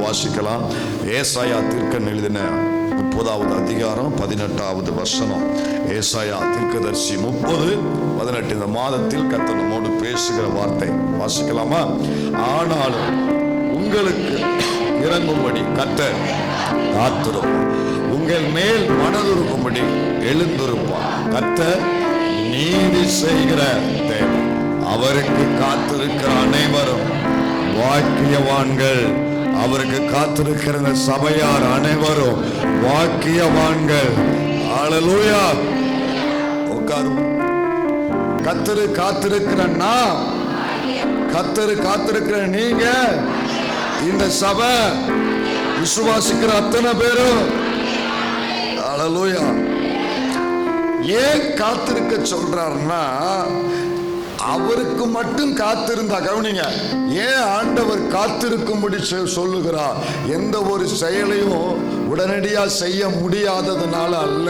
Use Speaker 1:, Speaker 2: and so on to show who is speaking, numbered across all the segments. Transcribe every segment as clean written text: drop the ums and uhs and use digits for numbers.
Speaker 1: வாசிக்கலாம். ஏசாயா தீர்க்கன் எழுதின 30வது அதிகாரம் 18வது வசனம். ஏசாயா தீர்க்கதரிசி 30:18. இந்த மாதத்தில் கர்த்தர் நம்மோடு பேசுகிற வார்த்தை வாசிக்கலாமா? ஆனாலும் உங்களுக்கு இறங்கும்படி கர்த்தர் காத்திருப்பார், உங்கள் மேல் மனதுருக்கும்படி எழுந்திருப்பார். கர்த்தர் நீதி செய்கிற தேவன், அவருக்கு காத்திருக்கிற அனைவரும் வாக்கியவான்கள். அவருக்கு காத்திருக்கிற சபையார் அனைவரும் வாக்கியவான்கள். ஹல்லேலூயா. உட்காரும். கர்த்தரு காத்திருக்கிற நான், கர்த்தரு காத்திருக்கிற நீங்க, இந்த சபை விசுவாசிக்கிற அத்தனை பேரும். ஹல்லேலூயா. ஏன் காத்திருக்க சொல்றாருன்னா, அவருக்கு மட்டும் காத்திருந்தா, கவனிங்க, ஏன் ஆண்டவர் காத்திருக்கும்படி சொல்லுகிறார்? எந்த ஒரு செயலையும் உடனடியா செய்ய முடியாததுனால அல்ல,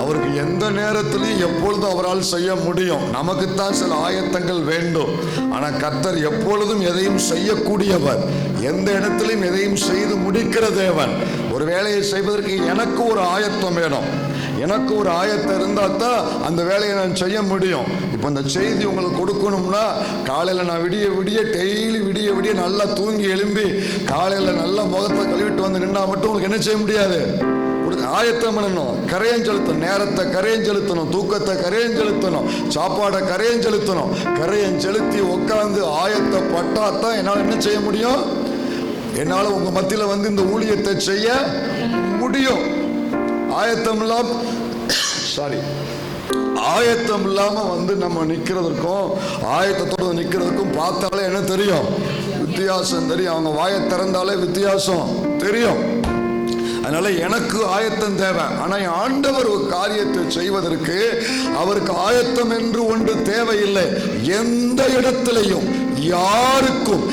Speaker 1: அவருக்கு எந்த நேரத்திலையும் எப்பொழுதும் அவரால் செய்ய முடியும். நமக்குத்தான் சில ஆயத்தங்கள் வேண்டும். ஆனா கர்த்தர் எப்பொழுதும் எதையும் செய்யக்கூடியவர், எந்த இடத்திலும் எதையும் செய்து முடிக்கிற தேவன். ஒரு வேலையை செய்வதற்கு எனக்கு ஒரு ஆயத்தம் வேணும். எனக்கு ஒரு ஆயத்தம் இருந்தால் தான் அந்த வேலையை நான் செய்ய முடியும். இப்போ இந்த செய்தி உங்களுக்கு கொடுக்கணும்னா, காலையில் நான் டெய்லி விடிய நல்லா தூங்கி எழும்பி காலையில் நல்லா முகத்தை கழுவிட்டு வந்து நின்னா மட்டும் உங்களுக்கு என்ன செய்ய முடியாது. ஆயத்தம் பண்ணணும், கரையம் செலுத்தணும், நேரத்தை கரையம் செலுத்தணும், தூக்கத்தை கரையம் செலுத்தணும், சாப்பாடை கரையம் செலுத்தணும். கரையம் செலுத்தி உட்காந்து ஆயத்தப்பட்டாதான் என்னால் என்ன செய்ய முடியும்? என்னால் உங்க மத்தியில் வந்து இந்த ஊழியத்தை செய்ய முடியும். ஆயத்தம் இல்லாம வந்து நம்ம நிக்கிறதுக்கும் ஆயத்தத்தோடு நிக்கிறதுக்கும் பார்த்தாலே என்ன தெரியும்? வித்தியாசம் தெரியும். அவங்க வாயை திறந்தாலே வித்தியாசம் தெரியும். அதனால எனக்கு ஆயத்தம் தேவை. ஆனா ஆண்டவர் ஒரு காரியத்தை செய்வதற்கு அவருக்கு ஆயத்தம் என்று ஒன்று தேவையில்லை. எந்த இடத்திலையும் யாருக்கும்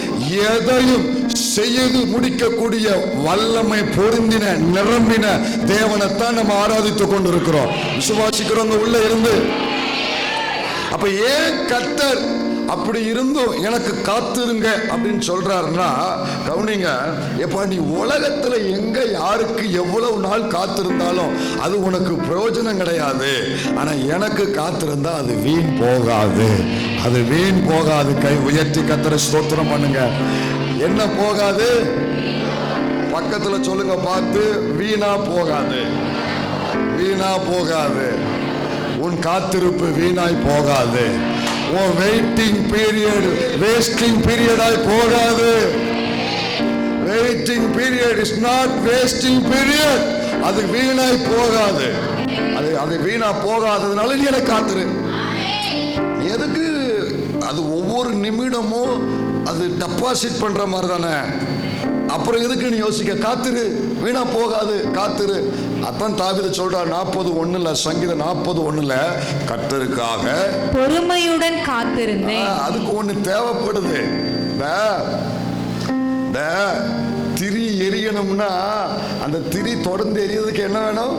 Speaker 1: எதையும் செய்து முடிக்கக்கூடிய வல்லமை பொருந்தின நிரம்பின தேவனைத்தான் நம்ம ஆராதித்துக் கொண்டிருக்கிறோம், விசுவாசிக்கிறவங்க உள்ள இருந்து. அப்ப ஏன் கர்த்தர் அப்படி இருந்தும் எனக்கு காத்திருங்க அப்படின்னு சொல்றாருன்னா, கவனிங்க, எப்ப நீ உலகத்துல எங்க யாருக்கு எவ்வளவு நாள் காத்திருந்தாலும் அது உனக்கு பிரயோஜனம் கிடையாது. ஆனா எனக்கு காத்திருந்தா அது வீண் போகாது, அது வீண் போகாது. கை உயர்த்தி கர்த்தரை ஸ்தோத்திரம் பண்ணுங்க. என்ன போகாது? பக்கத்துல சொல்லுங்க பார்த்து, வீணா போகாது, வீணா போகாது. உன் காத்திருப்பு வீணாய் போகாது. உன் வெயிட்டிங் பீரியட் வேஸ்டிங் பீரியடாய் போகாது. Waiting period is not wasting period. அது வீணாய் போகாது. அது வீணா போகாததுனால நீ எனக்கு காத்துரு. எதுக்கு? அது ஒவ்வொரு நிமிடமும் அது டெபாசிட் பண்ற மாதிரி தானே. அப்புறம் எதுக்கு நீ யோசிக்க? காத்துரு, வீணா போகாது, காத்துரு. அதான் தாவீது சொல்றார் 40:1 சங்கீதம் 40:1, கர்த்தருக்காக
Speaker 2: பொறுமையுடன் காத்திருந்தேன்.
Speaker 1: அதுக்கு ஒண்ணு தேவைப்படுது. திரி எரியணும்னா அந்த திரி தொடர்ந்து எரியறதுக்கு என்ன வேணும்?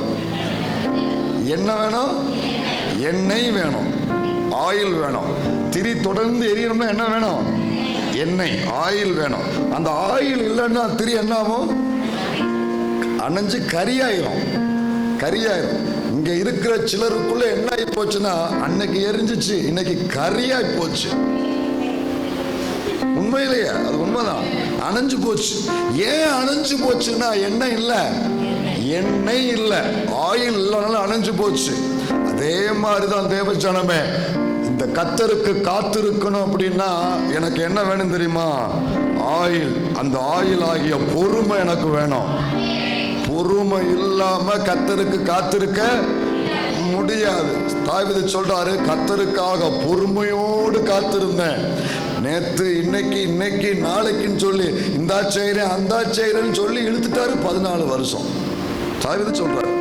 Speaker 1: என்ன வேணும்? எண்ணெய் வேணும், ஆயில் வேணும். திரி தொடர்ந்து எரியணும்னா என்ன வேணும்? எண்ணெய், ஆயில் வேணும். அந்த ஆயில் இல்லைன்னா திரி என்ன ஆகும்? அணைஞ்சு கரியாயிரும். இங்க இருக்கிற சிலருக்குள்ள என்ன ஆகி போச்சுன்னா, அன்னைக்கு எரிஞ்சிச்சு, இன்னைக்கு கரியாய் போச்சு. உண்மையிலேயே அது உண்மைதான், அணைஞ்சு போச்சு. ஏன் அணைஞ்சு போச்சுன்னா எண்ணெய் இல்ல, ஆயில் இல்லைனாலும் அணைஞ்சு போச்சு. அதே மாதிரிதான் தேவஜனமே, இந்த கர்த்தருக்கு காத்திருக்கணும் அப்படின்னா எனக்கு என்ன வேணும் தெரியுமா? ஆயில். அந்த ஆயில் ஆகிய பொறுமை எனக்கு வேணும். பொறுமை இல்லாம கர்த்தருக்கு காத்திருக்க முடியாது. தாவீது சொல்றாரு, கர்த்தருக்காக பொறுமையோடு காத்திருந்தேன். நேத்து இன்னைக்கு நாளைக்குன்னு சொல்லி இந்தா செய்றேன் அந்தா செய்றேன்னு சொல்லி இழுத்துட்டாரு 14 வருஷம். தாவீது சொல்றாரு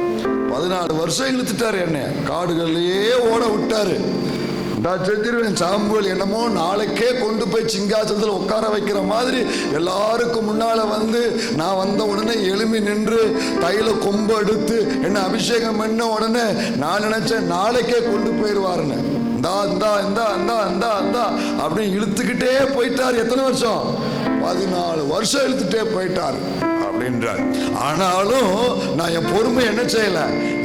Speaker 1: 14 வருஷம் இழுத்துட்டாரு. என்ன காடுகள்லயே ஓட விட்டாரு. நான் செஞ்சிருவேன் சாம்பல் என்னமோ நாளைக்கே கொண்டு போய் சிங்காசனத்தில் உட்கார வைக்கிற மாதிரி எல்லாருக்கும் முன்னால வந்து நான் வந்த உடனே எழுமி நின்று தைல கொம்பு எடுத்து என்ன அபிஷேகம் பண்ண உடனே நான் நினைச்சேன் நாளைக்கே கொண்டு போயிடுவாருன்னு. இந்தா இந்தா இந்தா இந்தா இந்தா இந்தா அப்படின்னு இழுத்துக்கிட்டே போயிட்டார். எத்தனை வருஷம்? 14 வருஷம் இழுத்துட்டே போயிட்டார் அப்படின்றார். ஆனாலும் நான் என் பொறுமை என்ன செய்யல,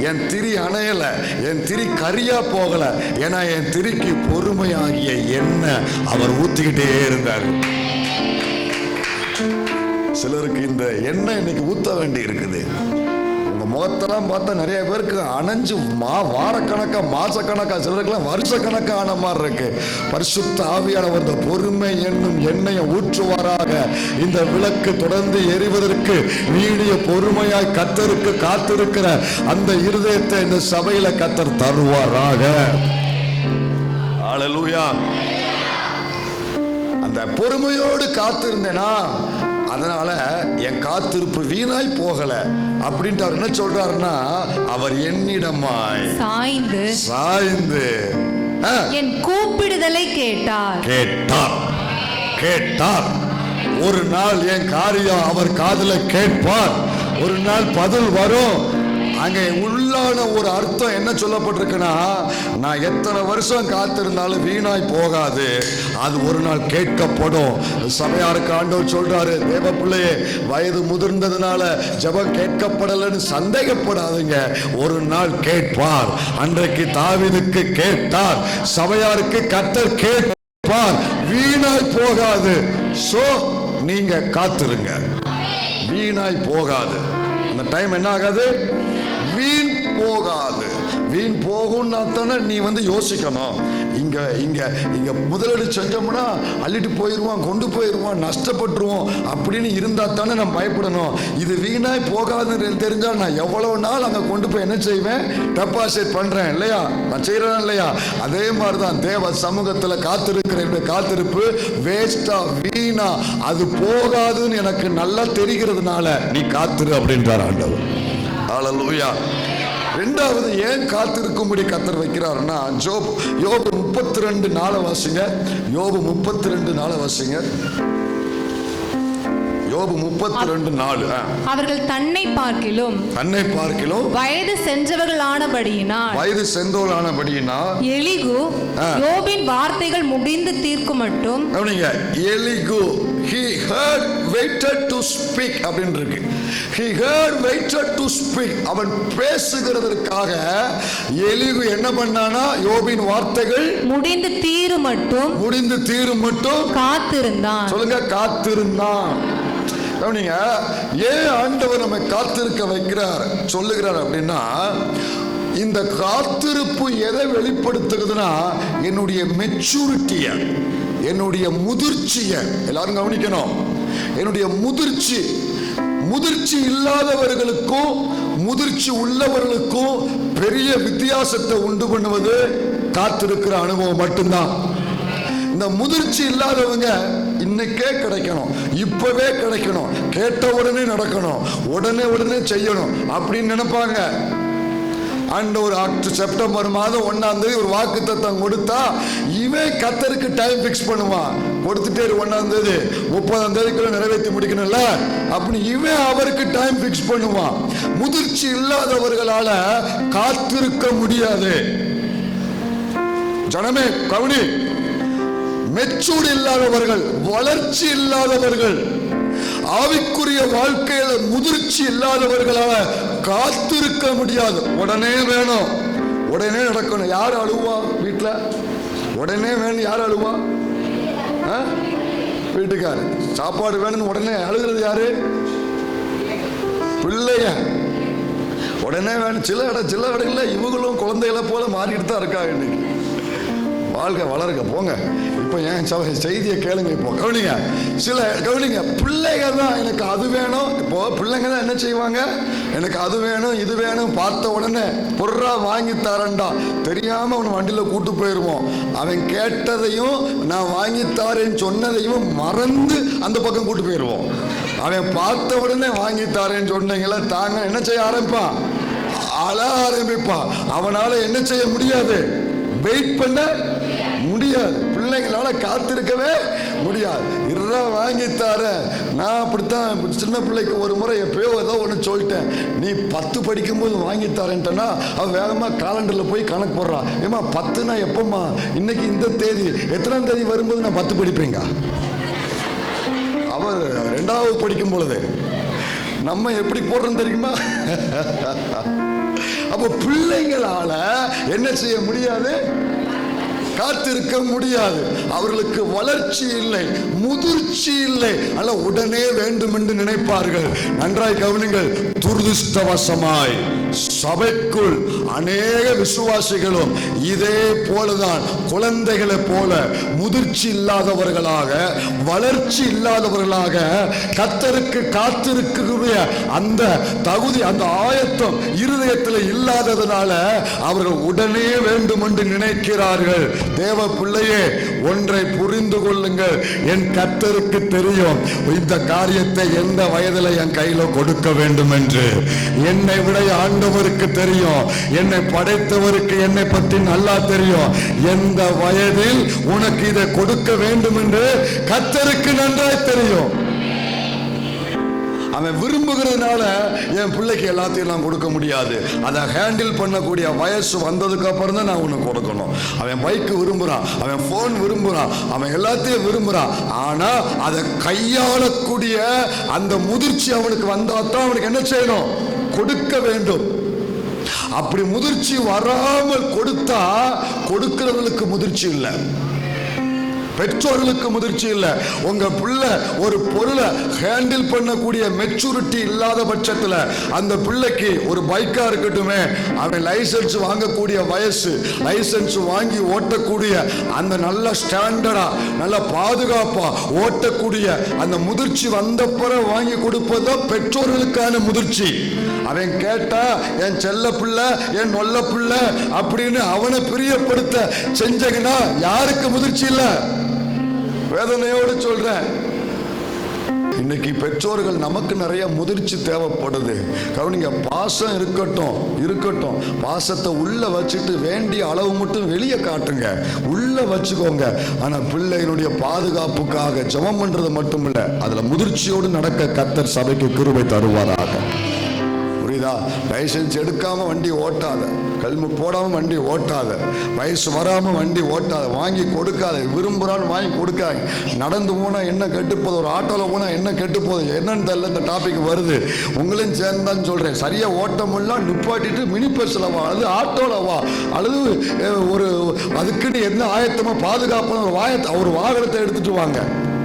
Speaker 1: என் திரி அணையல, என் திரி கரியா போகல. ஏன்னா என் திரிக்கு பொறுமையாகிய எண்ணெய் அவர் ஊத்திக்கிட்டே இருந்தார். சிலருக்கு இந்த எண்ணெய் இன்னைக்கு ஊத்த வேண்டி இருக்குது. உங்க முகத்தெல்லாம் பார்த்தா நிறைய பேருக்கு அணைஞ்சு வாரக்கணக்கா மாசக்கணக்கா, சிலருக்கெல்லாம் வருஷக்கணக்கா ஆன மாதிரி இருக்கு. பரிசுத்த ஆவியானவர் இந்த பொறுமை என்னும் எண்ணெயை ஊற்றுவாராக. இந்த விளக்கு தொடர்ந்து எரிவதற்கு நீடிய பொறுமையாய் கர்த்தருக்கு காத்திருக்கிற அந்த இருதயத்தை இந்த சபையில கர்த்தர் தருவாராக. ஹல்லேலூயா. அந்த பொறுமையோடு காத்திருந்தேனா, அதனால என் காத்திருப்பு வீணாய் போகல அப்படின்ட்டு அவர் என்ன சொல்றாருன்னா, அவர் என்னிடமாய் சாய்ந்து
Speaker 2: என் கூப்பிடுதலை கேட்டார்.
Speaker 1: ஒரு நாள் என் காரியம் அவர் காதுல கேட்பார். ஒரு நாள் பதில் வரும். அங்கே உள்ளான ஒரு அர்த்தம் என்ன சொல்லப்பட்டிருக்குன்னா, நான் எத்தனை வருஷம் காத்திருந்தாலும் வீணாய் போகாது, அது ஒரு நாள் கேட்கப்படும். சபையாருக்கு ஆண்டவர் சொல்றாரு, தேவ பிள்ளையே, வயது முதிர்ந்ததுனால ஜெபம் கேட்கப்படலன்னு சந்தேகப்படாதீங்க. ஒரு நாள் கேட்பார். அன்றைக்கு தாவீதுக்கு கேட்டார், சபையாருக்கு கர்த்தர் கேட்பார். வீணாய் போகாது. சோ நீங்க காத்திருங்க, வீணாய் போகாது. அந்த டைம் என்ன ஆகாது, வீண் போகாது. வீண் போகும்னா தானே நீ யோசிக்கணும். இங்க இங்க இங்க முதலீடு செஞ்சோம்னா அள்ளிட்டு போயிடுவான், கொண்டு போயிடுவான், நஷ்டப்பட்டுருவோம் அப்படின்னு இருந்தா தானே நான் பயப்படணும். இது வீணாய் போகாதுன்னு தெரிஞ்சா நான் எவ்வளவு நாள் அங்க கொண்டு போய் என்ன செய்வேன், டெபாசிட் பண்றேன் இல்லையா, நான் செய்யறேன் இல்லையா. அதே மாதிரிதான் தேவ சமூகத்துல காத்திருக்கிற காத்திருப்பு வேஸ்டா, வீணா, அது போகாதுன்னு எனக்கு நல்லா தெரிகிறதுனால நீ காத்திரு அப்படின்றார் ஆண்டவர். ஹல்லேலூயா. இரண்டாவது ஏன் காத்திருக்கும்படி கர்த்தர் வைக்கிறார்னா, யோபு 32:4 வாசிங்க. யோபு 32:4 வாசிங்க. யோபு 32:4.
Speaker 2: அவர்கள் தன்னை பார்க்கிலும் வயது சென்றவர்களானபடியினால் எலிகு யோபின் வார்த்தைகள் முடிந்து தீர்க்கும் மட்டும்.
Speaker 1: Elihu he heard waited to speak அப்படினு இருக்கு. he heard waited to speak. அவன் பேசுகிறதற்காக எலிகு என்ன பண்ணானா, யோபின் வார்த்தைகள்
Speaker 2: முடிந்து தீரும் மட்டும் காத்திருந்தான்.
Speaker 1: சொல்லுங்க, காத்திருந்தான். ஏன் ஆண்டவர் நம்மை காத்திருக்க வைக்கிறார் சொல்லுகிறார் அப்படின்னா, இந்த காத்திருப்பு எதை வெளிப்படுத்துகிறதுனா, என்னுடைய மெச்சூரிட்டிய, என்னுடைய முதிர்ச்சிய எல்லாரும் கவனிக்கணும். என்னுடைய முதிர்ச்சி இல்லாதவர்களுக்கும் முதிர்ச்சி உள்ளவர்களுக்கும் பெரிய வித்தியாசத்தை உண்டு பண்ணுவது காத்திருக்கிற அனுபவம் மட்டும்தான். இந்த முதிர்ச்சி இல்லாதவங்க இன்னைக்கே கிடைக்கணும், இப்பவே கிடைக்கணும், கேட்ட உடனே நடக்கணும், உடனே செய்யணும் அப்படின்னு நினைப்பாங்க. ஆண்டவர் செப்டம்பர் மாதம் 1ஆம் தேதி ஒரு வாக்குத்தத்தம் கொடுத்தா, இவன் கர்த்தருக்கு டைம் பிக்ஸ் பண்ணுவான். கொடுத்துட்டே 1ஆம் தேதி 30ஆம் தேதிக்குள்ள நிறைவேற்றி முடிக்கணும்ல அப்படின்னு இவன் அவருக்கு டைம் பிக்ஸ் பண்ணுவான். முதிர்ச்சி இல்லாதவர்களால காத்திருக்க முடியாது. ஜனமே கவனி, மெச்சூர் இல்லாதவர்கள், வளர்ச்சி இல்லாதவர்கள், ஆவிக்குரிய வாழ்க்கையில முதிர்ச்சி இல்லாதவர்களால காத்திருக்க முடியாது. உடனே வேணும், உடனே நடக்கணும். யார் அழுவா வீட்டுல? உடனே வேணும். யார் அழுவா? வீட்டுக்காரு. சாப்பாடு வேணும்னு உடனே அழுகிறது யாரு? பிள்ளைய. உடனே வேணும். சில இடங்கள்ல இவங்களும் குழந்தைகளை போல மாறிட்டு தான் இருக்காங்க. இன்னைக்கு வாழ்க்கை வளருங்க போங்க. இப்போ என் செய்தியை கேளுங்க. இப்போ கவனிங்க. பிள்ளைங்க தான் எனக்கு அது வேணும். இப்போ பிள்ளைங்க தான் என்ன செய்வாங்க, எனக்கு அது வேணும் இது வேணும், பார்த்த உடனே பொருளா வாங்கி தரேன்டா தெரியாம அவன் வண்டியில கூட்டு போயிருவோம். அவன் கேட்டதையும் நான் வாங்கி தரேன்னு சொன்னதையும் மறந்து அந்த பக்கம் கூட்டு போயிருவோம். அவன் பார்த்த உடனே வாங்கி தரேன்னு சொன்னீங்களா தாங்க என்ன செய்ய ஆரம்பிப்பான், அழ ஆரம்பிப்பான். அவனால என்ன செய்ய முடியாது, வெயிட் பண்ண முடியாது. பிள்ளைங்களால காத்திருக்கவே முடியாது. வாங்கி தர. நான் அப்படித்தான் சின்ன பிள்ளைக்கு ஒரு முறை எப்பயோ ஏதோ ஒன்று சொல்லிட்டேன். நீ 10 படிக்கும்போது வாங்கி தரேன்ட்டனா அவன் வேகமாக காலண்டர்ல போய் கணக்கு போடுறான். ஏமா 10னா எப்பமா, இன்னைக்கு இந்த தேதி, எத்தனாம் தேதி வரும்போது நான் 10 படிப்பேங்க. அவர் 2வது படிக்கும் பொழுது. நம்ம எப்படி போடுறோம் தெரியுமா? அப்போ பிள்ளைங்களால என்ன செய்ய முடியாது? காத்திருக்க முடியாது. அவர்களுக்கு வளர்ச்சி இல்லை, முதிர்ச்சி இல்லை. அல்ல உடனே வேண்டும் என்று நினைப்பார்கள். நன்றாய் கவனிங்கள். துரதிர்ஷ்டவசமாய் சபைக்குள் அநேக விசுவாசிகளும் இதே போலதான் குழந்தைகளை போல முதிர்ச்சி இல்லாதவர்களாக, வளர்ச்சி இல்லாதவர்களாக, கர்த்தருக்கு காத்திருக்கக்கூடிய அந்த தகுதி, அந்த ஆயத்தம் இருதயத்தில் இல்லாததுனால அவர்கள் உடனே வேண்டும் என்று நினைக்கிறார்கள். தேவ பிள்ளையே, ஒன்றை புரிந்து கொள்ளுங்கள். என் கர்த்தருக்கு தெரியும் இந்த காரியத்தை எந்த வயதில் என் கையில கொடுக்க வேண்டும் என்று. என்னை விட ஆண்டவருக்கு தெரியும், என்னை படைத்தவருக்கு என்னை பற்றி நல்லா தெரியும். எந்த வயதில் உனக்கு இதை கொடுக்க வேண்டும் என்று கர்த்தருக்கு நன்றாய் தெரியும். அவன் விரும்புகிறதுனால என் பிள்ளைக்கு எல்லாத்தையும் நான் கொடுக்க முடியாது. அதை ஹேண்டில் பண்ணக்கூடிய வயசு வந்ததுக்கு அப்புறம் தான் நான் உனக்கு கொடுக்கணும். அவன் பைக்கு விரும்புகிறான், அவன் ஃபோன் விரும்புகிறான், அவன் எல்லாத்தையும் விரும்புகிறான். ஆனால் அதை கையாளக்கூடிய அந்த முதிர்ச்சி அவனுக்கு வந்தால் தான் அவனுக்கு என்ன செய்யணும்? கொடுக்க வேண்டும். அப்படி முதிர்ச்சி வராமல் கொடுத்தா கொடுக்கிறவர்களுக்கு முதிர்ச்சி இல்லை, பெற்றோர்களுக்கு முதிர்ச்சி இல்லை. உங்க பிள்ளை ஒரு பொருளை ஹேண்டில் பண்ணக்கூடிய மெச்சூரிட்டி இல்லாத பட்சத்தில் அந்த பிள்ளைக்கு ஒரு பைக்கா இருக்கட்டுமே, அவன் லைசன்ஸ் வாங்கக்கூடிய வயசு, லைசன்ஸ் வாங்கி ஓட்டக்கூடிய அந்த நல்ல ஸ்டாண்டர்டா நல்ல பாதுகாப்பா ஓட்டக்கூடிய அந்த முதிர்ச்சி வந்தப்பறம் வாங்கி கொடுப்பதோ பெற்றோர்களுக்கான முதிர்ச்சி. அவன் கேட்டா என் செல்ல பிள்ளை, என் நொல்ல பிள்ளை அப்படின்னு அவனை பிரியப்படுத்த செஞ்சங்கன்னா யாருக்கு முதிர்ச்சி இல்லை? வேதனையோடு சொல்றேன். இன்னைக்கு பெற்றோர்கள் நமக்கு நிறைய முதிர்ச்சி தேவைப்படுது. கவனிங்க, பாசம் இருக்கட்டும். பாசத்தை உள்ள வச்சுட்டு வேண்டிய அளவு மட்டும் வெளியே காட்டுங்க, உள்ள வச்சுக்கோங்க. ஆனா பிள்ளைகளுடைய பாதுகாப்புக்காக ஜெபம் பண்றது மட்டும் இல்ல, அதுல முதிர்ச்சியோடு நடக்க கர்த்தர் சபைக்கு கிருபை தருவாராக. புரியுதா? லைசன்ஸ் எடுக்காம வண்டி ஓட்டாத, ஹெல்மெட் போடாம வண்டி ஓட்டாத, வயசு வராம வண்டி ஓட்டாத, வாங்கி கொடுக்காத. விரும்புறான்னு வாங்கி கொடுக்காங்க. நடந்து போனா என்ன கெட்டு போகுது, ஒரு ஆட்டோல போனா என்ன கெட்டு போகுது, என்னன்னு தெரியல. இந்த டாபிக் வருது, உங்களையும் சேர்ந்தான்னு சொல்றேன். சரியா ஓட்டமெல்லாம் நிப்பாட்டிட்டு மினி பஸ்ல வா, அல்லது ஆட்டோல வா, அல்லது ஒரு அதுக்குன்னு என்ன ஆயத்தமா பாதுகாப்பான ஒரு வாகனத்தை எடுத்துட்டு வாங்க.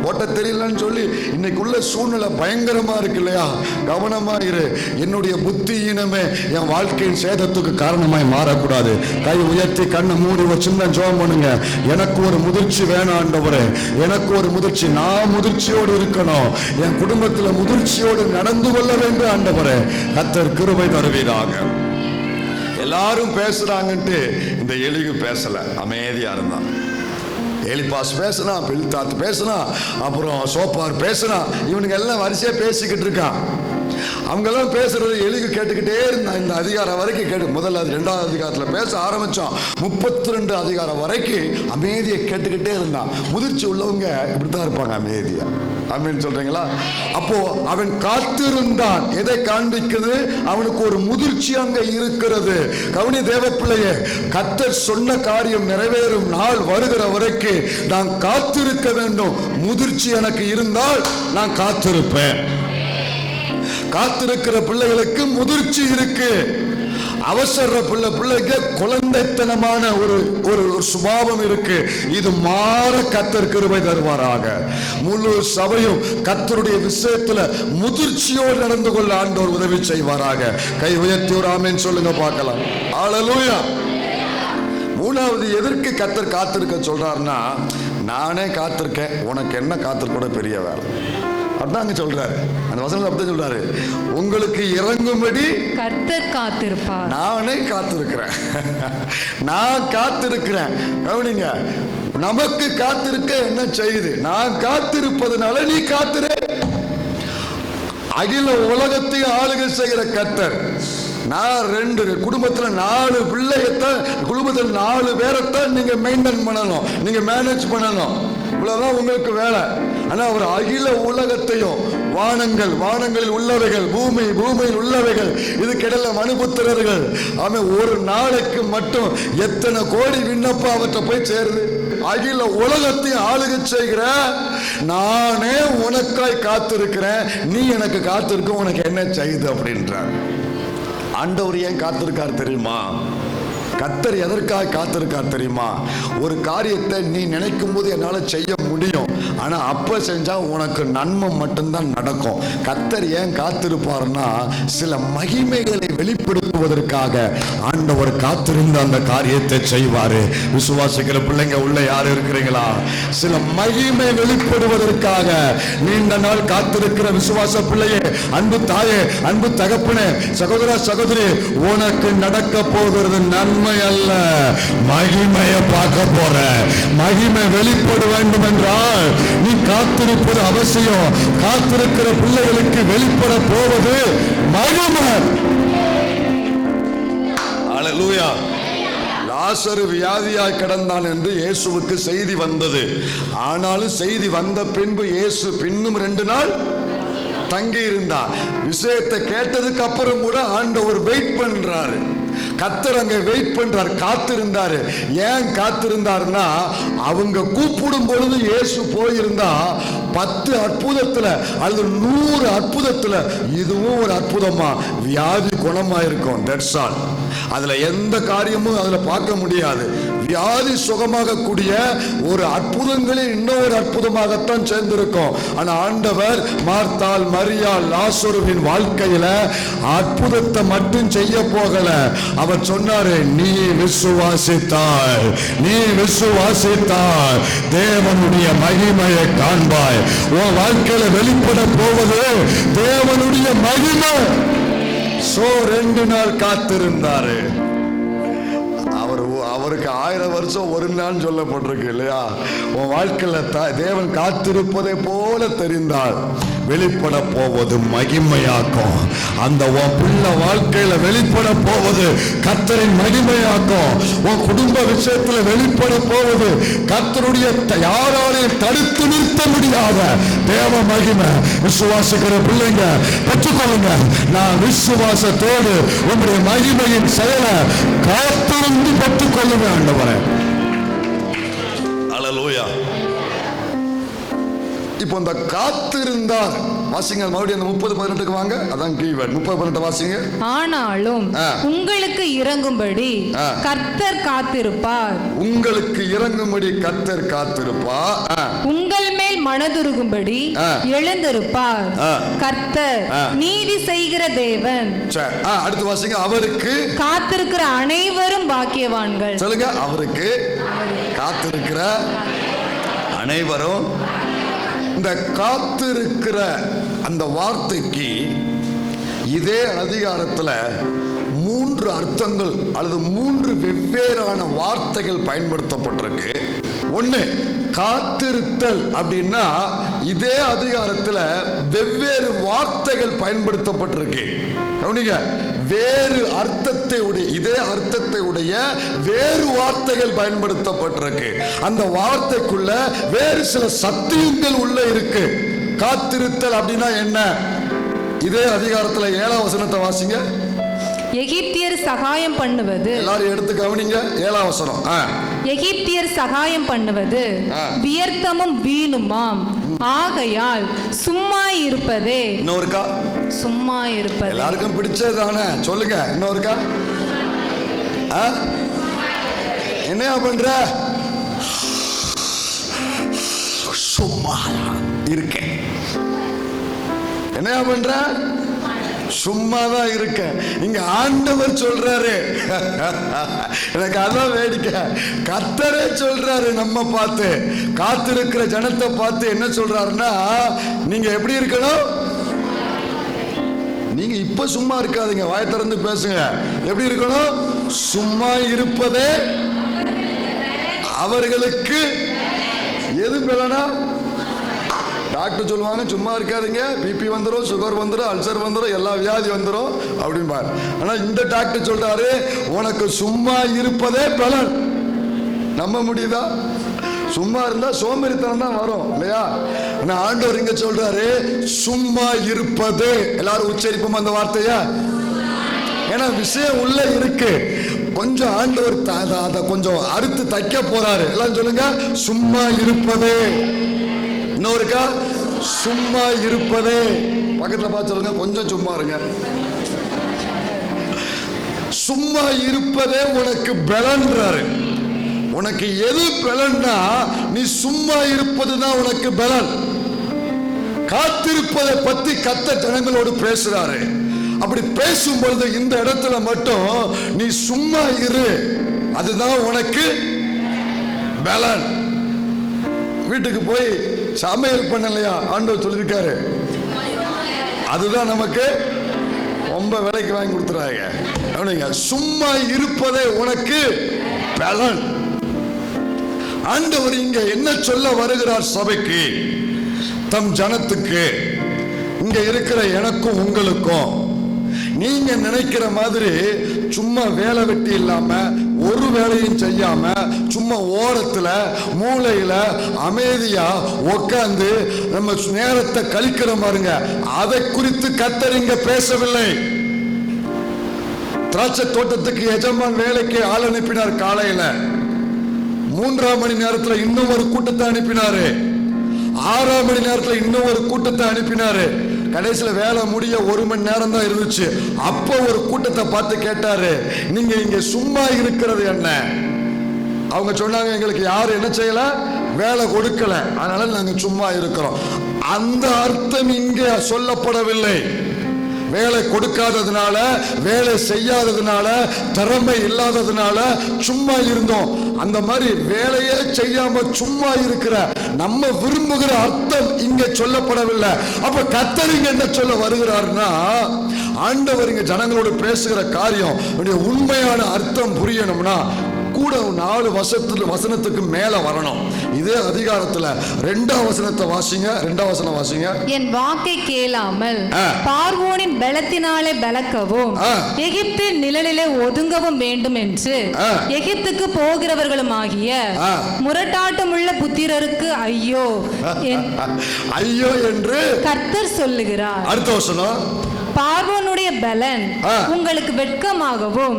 Speaker 1: ஓட்ட தெரியலன்னு சொல்லி இன்னைக்குள்ள சூழ்நிலை பயங்கரமா இருக்கு இல்லையா? கவனமா இரு. என்னுடைய புத்தியினமே என் வாழ்க்கையின் சேதத்துக்கு காரணமாய் மாறக்கூடாது. கை உயர்த்தி கண்ணை மூடி ஒரு சின்ன ஜெபம் பண்ணுங்க. எனக்கு ஒரு முதிர்ச்சி வேணும் ஆண்டவரே, எனக்கு ஒரு முதிர்ச்சி. நான் முதிர்ச்சியோடு இருக்கணும், என் குடும்பத்தில் முதிர்ச்சியோடு நடந்து கொள்ள வேண்டும் ஆண்டவரே. கர்த்தர் கிருபை தருவீராக. எல்லாரும் பேசுறாங்கன்ட்டு இந்த எலிகு பேசல, அமைதியா இருந்தான். எலிபாஸ் பேசுனா, பில்தாத் பேசுனா, அப்புறம் சோப்பார் பேசுனா, இவனுக்கு எல்லாம் வரிசையா பேசிக்கிட்டு இருக்கான். அவங்கெல்லாம் பேசுறது எலிகு கேட்டுக்கிட்டே இருந்தான். இந்த அதிகாரம் வரைக்கும் கேட்டு, முதல்ல 2வது அதிகாரத்தில் பேச ஆரம்பிச்சோம், 32 அதிகாரம் வரைக்கும் அமைதியை கேட்டுக்கிட்டே இருந்தான். முதிர்ச்சி உள்ளவங்க இப்படித்தான் இருப்பாங்க, அமைதியா. அப்படின்னு சொல்றீங்களா? அப்போ அவன் காத்திருந்தான். எதை காண்பிக்குது? அவனுக்கு ஒரு முதிர்ச்சி அங்க இருக்கிறது. கவனி தேவ பிள்ளையே, கர்த்தர் சொன்ன காரியம் நிறைவேறும் நாள் வருகிற வரைக்கும் நான் காத்திருக்க வேண்டும். முதிர்ச்சி எனக்கு இருந்தால் நான் காத்திருப்பேன். காத்திருக்கிற பிள்ளைகளுக்கு முதிர்ச்சி இருக்கு. அவசர பிள்ளைக்கு குழந்தைத்தனமான ஒரு சுபாவம் இருக்கு. இது மாற கர்த்தர் கிருபை தருவாராக. முழு சபையும் கர்த்தருடைய விஷயத்துல முதிர்ச்சியோடு நடந்து கொள்ள ஆண்டவர் உதவி செய்வாராக. கை உயர்த்தி ஒரு ஆமென் சொல்லுங்க பார்க்கலாம். ஹல்லேலூயா. 3வது, எதற்கு கர்த்தர் காத்திருக்க சொல்றாருன்னா, நானே காத்திருக்கேன், உனக்கு என்ன காத்திருக்க பெரிய வேலை. அதாங்க சொல்றாரு. அந்த வசனத்துல அப்படியே சொல்றாரு, உங்களுக்கு இறங்கும்படி
Speaker 2: கர்த்தர் காத்திருப்பார்.
Speaker 1: நானே காத்திருக்கிறேன், நான் காத்திருக்கிறேன். கவனிங்க, நமக்கு காத்திருக்க என்ன செய்யுது? நான் காத்திருப்பதனால நீ காத்திரு. அகில உலகத்தையும் ஆளுகை செய்கிற கர்த்தர். நான் 2 குடும்பத்துல 4 பிள்ளையத்தான், குடும்பத்தில் 4 பேரைத்தான் நீங்க மெயின்டைன் பண்ணணும், நீங்க மேனேஜ் பண்ணணும். இவ்வளவுதான் உங்களுக்கு வேலை. ஆனா அவர் அகில உலகத்தையும், வானங்களில் உள்ளவைகள், பூமியில் உள்ளவைகள், இதுக்கிடையில மனுபுத்திரர்கள், அவன் ஒரு நாளைக்கு மட்டும் எத்தனை கோடி விண்ணப்பம் அவற்றை போய் சேருது. அகில உலகத்தையும் ஆளுகை செய்கிற நானே உனக்காய் காத்திருக்கிறேன், நீ எனக்கு காத்திருக்க உனக்கு என்ன செய்யுது அப்படின்றார். ஆண்டவர் ஏன் காத்திருக்கார் தெரியுமா? கர்த்தர் எதற்காக காத்திருக்கார் தெரியுமா? ஒரு காரியத்தை நீ நினைக்கும் போது என்னால செய்ய முடியும், ஆனா அப்ப செஞ்சா உனக்கு நன்மை மட்டும்தான் நடக்கும். கர்த்தர் ஏன் காத்திருப்பார்னா, சில மகிமைகளை வெளிப்படுத்துவதற்காக ஆண்டவர் காத்திருந்து அந்த காரியத்தை செய்வாரு. விசுவாசிக்கிற பிள்ளைங்க உள்ள யாரு இருக்கிறீங்களா? சில மகிமை வெளிப்படுவதற்காக நீண்ட நாள் காத்திருக்கிற விசுவாச பிள்ளையே, அன்பு தாயே, அன்பு தகப்பனே, சகோதர சகோதரி, உனக்கு நடக்க போகிறது நன்மை அல்ல, மகிமையை பார்க்க போற. மகிமை வெளிப்பட வேண்டும் என்றால் நீ காத்திருப்பது அவசியம். காத்திருக்கிற பிள்ளைகளுக்கு வெளிப்பட போவது மகிமை. அல்லேலூயா. லாசரு வியாதியாய் கிடந்தான் என்று இயேசுவுக்கு செய்தி வந்தது. ஆனாலும் செய்தி வந்த பின்பு இயேசு பின்னும் 2 நாள் தங்கி இருந்தார். விஷயத்தை கேட்டதுக்கு அப்புறம் கூட ஆண்டவர் வெயிட் பண்றாரு. கர்த்தர் அங்க வெயிட் பண்றார், காத்திருந்தாரு. ஏன் காத்திருந்தாருன்னா, அவங்க கூப்பிடும் பொழுது இயேசு போயிருந்தா 10 அற்புதத்துல அல்லது 100 அற்புதத்துல இதுவும் ஒரு அற்புதமா வியாதி குணமாயிருக்கும். That's all. அதுல எந்த காரியமும் அதுல பார்க்க முடியாது. வியாதி சுகமாக கூடிய ஒரு அற்புதங்களில் இன்னொரு அற்புதமாகத்தான் சேர்ந்திருக்கும். ஆனா ஆண்டவர் மார்த்தாள், மரியாள், லாசருவின் வாழ்க்கையில அற்புதத்தை மட்டும் செய்ய போகல. அவர் சொன்னாரு, நீ விசுவாசித்தாய், நீ விசுவாசித்தாய், தேவனுடைய மகிமையை காண்பாய். உன் வாழ்க்கையில வெளிப்பட போவது தேவனுடைய மகிமை. 2 நாள் காத்திருந்தாரு. அவருக்கு 1000 வருஷம் ஒரு நாள் சொல்லப்பட்டிருக்கு இல்லையா? உன் வாழ்க்கையில தேவன் காத்திருப்பதை போல தெரிந்தால் வெளிப்பட போவது மகிமையாக்கும். அந்த உன் பிள்ளை வாழ்க்கையில வெளிப்பட போவது கர்த்தரின் மகிமையாக்கும். உன் குடும்ப விஷயத்துல வெளிப்பட போவது கர்த்தருடைய யாராலையும் தடுத்து நிறுத்த முடியாத தேவ மகிமை. விசுவாசிக்கிற பிள்ளைங்க பெற்றுக்கொள்ளுங்க. நான் விசுவாசத்தோடு உங்களுடைய மகிமையின் செயலை காத்திருந்து பெற்றுக்கொள்ளுங்க ஆண்டவரே. அல்லேலூயா. இப்போ இந்த காத்திருந்தார் வாசிங்க மறுபடியும் அந்த 30:18 வாங்க. அதான் கீவேர்ட். 30:18 வாசிங்க.
Speaker 2: ஆனாலும் உங்களுக்கு இறங்கும்படி கர்த்தர் காத்திருப்பார்.
Speaker 1: உங்களுக்கு இறங்கும்படி கர்த்தர் காத்திருப்பார்.
Speaker 2: உங்கள் மேல் மனதுருகும்படி எழுந்திருப்பார். கர்த்தர் நீதி செய்கிற தேவன்.
Speaker 1: அடுத்து வாசிங்க. அவருக்கு
Speaker 2: காத்திருக்கிற அனைவரும் பாக்கியவான்கள்.
Speaker 1: சொல்லுங்க. அவருக்கு காத்திருக்கிற அனைவரும். இந்த காத்திருக்கிற அந்த வார்த்தைக்கு இதே அதிகாரத்துல 3 அர்த்தங்கள் அல்லது 3 வெவ்வேறான வார்த்தைகள் பயன்படுத்தப்பட்டிருக்கு. ஒண்ணு, காத்திருத்தல் அப்படின்னா இதே அதிகாரத்துல வெவ்வேறு வார்த்தைகள் பயன்படுத்தப்பட்டிருக்கு. கவனிங்க. வேறு அர்த்தத்தை உடைய, இதே அர்த்தத்தை உடைய வேறு வார்த்தைகள் பயன்படுத்தப்பட்டிருக்கு. அந்த வார்த்தைக்குள்ள வேறு சில சத்தியங்கள் உள்ள இருக்கு. காத்திருத்தல் அப்படின்னா என்ன? இதே அதிகாரத்துல 7ஆம் வசனத்தை வாசிங்க.
Speaker 2: எகிப்தியர் சகாயம் பண்ணுவது.
Speaker 1: எல்லாரும் எடுத்து கவனிங்க. 7ஆம் வசனம்.
Speaker 2: எகிப்தியர் சகாயம் பண்ணுவது வியர்த்தமும் வீணுமாம். ஆகையால் சும்மா இருப்பதே.
Speaker 1: இன்னொருக்கா. சும்மா இருப்பது. எல்லாருக்கும் பிடிச்சதானே? சொல்லுங்க இன்னொருக்கா. என்னையா பண்ற? சும்மா இருக்கேன். என்னையா பண்ற? சும்மாதான் இருக்க. இங்க ஆண்டவர் சொல்றாரு. எனக்கு அதான் வேடிக்கை. கர்த்தரே சொல்றாரு நம்ம பார்த்து, காத்திருக்கிற ஜனத்தை பார்த்து என்ன சொல்றாருன்னா, நீங்க எப்படி இருக்கணும்? நீங்க இப்ப சும்மா இருக்காதீங்க, வாய் திறந்து பேசுங்க. எப்படி இருக்கணும்? சும்மா இருப்பதே அவர்களுக்கு எது பெலனா? டாக்டர் சொல்லுவாங்க சும்மா இருக்காதீங்க, பிபி வந்துடும், சுகர் வந்துடும், அல்சர் வந்துடும், எல்லா வியாதி வந்துடும் அப்படின்பார். ஆனா இந்த டாக்டர் சொல்றாரு, உனக்கு சும்மா இருப்பதே பலன். நம்ப முடியுதா? சும்மா இருந்தா சோம்பேறித்தனம் தான் வரும் இல்லையா? ஆண்டவர் இங்க சொல்றாரு சும்மா இருப்பது. எல்லாரும் உச்சரிப்போம் அந்த வார்த்தையா? ஏன்னா விஷயம் உள்ள இருக்கு. கொஞ்சம் ஆண்டவர் அதை கொஞ்சம் அறுத்து தைக்க போறாரு. எல்லாம் சொல்லுங்க, சும்மா இருப்பதே. இன்னொருக்கா, சும்மா இருப்பதே. பக்கத்துல பார்த்து சொல்லுங்க, கொஞ்சம் சும்மா இருங்க. சும்மா இருப்பதே உனக்கு பலன்றாரு. உனக்கு எது பலன்னா, நீ சும்மா இருப்பதுதான் உனக்கு பலன். காத்திருப்பதை பத்தி கர்த்தர் ஜனங்களோடு பேசுறாரு. அப்படி பேசும் பொழுது இந்த இடத்துல மட்டும் நீ சும்மா இரு, அதுதான் உனக்கு பலன். வீட்டுக்கு போய் சமையல் பண்ணலையா, ஆண்டவர் சொல்லியிருக்காரு, அதுதான் நமக்கு ரொம்ப விலைக்கு வாங்கி கொடுத்துறாங்க. சும்மா இருப்பதே உனக்கு பலன். ஆண்டவர் இங்க என்ன சொல்ல வருகிறார் சபைக்கு, தம் ஜனத்துக்கு, இங்க இருக்கிற எனக்கும் உங்களுக்கும்? நீங்க நினைக்கிற மாதிரி சும்மா வேலை வெட்டி இல்லாம ஒரு வேலையும் செய்யாம சும்மா ஓரத்துல மூளையில அமைதியா உட்கார்ந்து நம்ம நேரத்தை கழிக்கிற பாருங்க, அதை குறித்து கர்த்தர் இங்க பேசவில்லை. திராட்சை தோட்டத்துக்கு எஜமான் வேலைக்கு ஆள் அனுப்பினார். காலையில 3ஆம் மணி நேரத்துல இன்னும் ஒரு கூட்டத்தை அனுப்பினாரு. 6ஆம் மணி நேரத்துல இன்னும் ஒரு கூட்டத்தை அனுப்பினாரு. கடைசியில வேலை முடிய 1 மணி நேரம் தான் இருந்துச்சு. அப்ப ஒரு கூட்டத்தை பார்த்து கேட்டாரு, நீங்க இங்க சும்மா இருக்கிறது என்ன? அவங்க சொன்னாங்க, எங்களுக்கு யாரும் என்ன செய்யல, வேலை கொடுக்கல, அதனால நாங்க சும்மா இருக்கிறோம். அந்த அர்த்தம் இங்கே சொல்லப்படவில்லை. வேலை கொடுக்காததுனால, வேலை செய்யாததுனால, திறமை இல்லாததுனால சும்மா இருந்தோம். அந்த மாதிரி வேலையே செய்யாம சும்மா இருக்கிற நம்ம விரும்புகிற அர்த்தம் இங்க சொல்லப்படவில்லை. அப்ப கர்த்தர் இங்க என்ன சொல்ல வருகிறார்னா, ஆண்டவர் இங்க ஜனங்களோடு பேசுகிற காரியம் உண்மையான அர்த்தம் புரியணும்னா கூட 4 வசனத்துக்கு மேல வரணும். இதே அதிகாரத்துல 2ஆம் வசனத்தை வாசிங்க. 2ஆம் வசனம் வாசிங்க.
Speaker 2: என் வாக்கை கேளாமல் பார்வோனின் பலத்தினாலே பலக்கவும் எகிப்தின் நிழலிலே ஒதுங்கவும் வேண்டும் என்று எகிப்துக்கு போகிறவர்களுமாகிய முரட்டாட்டமுள்ள புத்திரருக்கு ஐயோ,
Speaker 1: ஐயோ என்று கர்த்தர்
Speaker 2: சொல்லுகிறார்.
Speaker 1: அடுத்த வசனம்,
Speaker 2: பார்வோனுடைய பலன் உங்களுக்கு வெட்கமாகவும்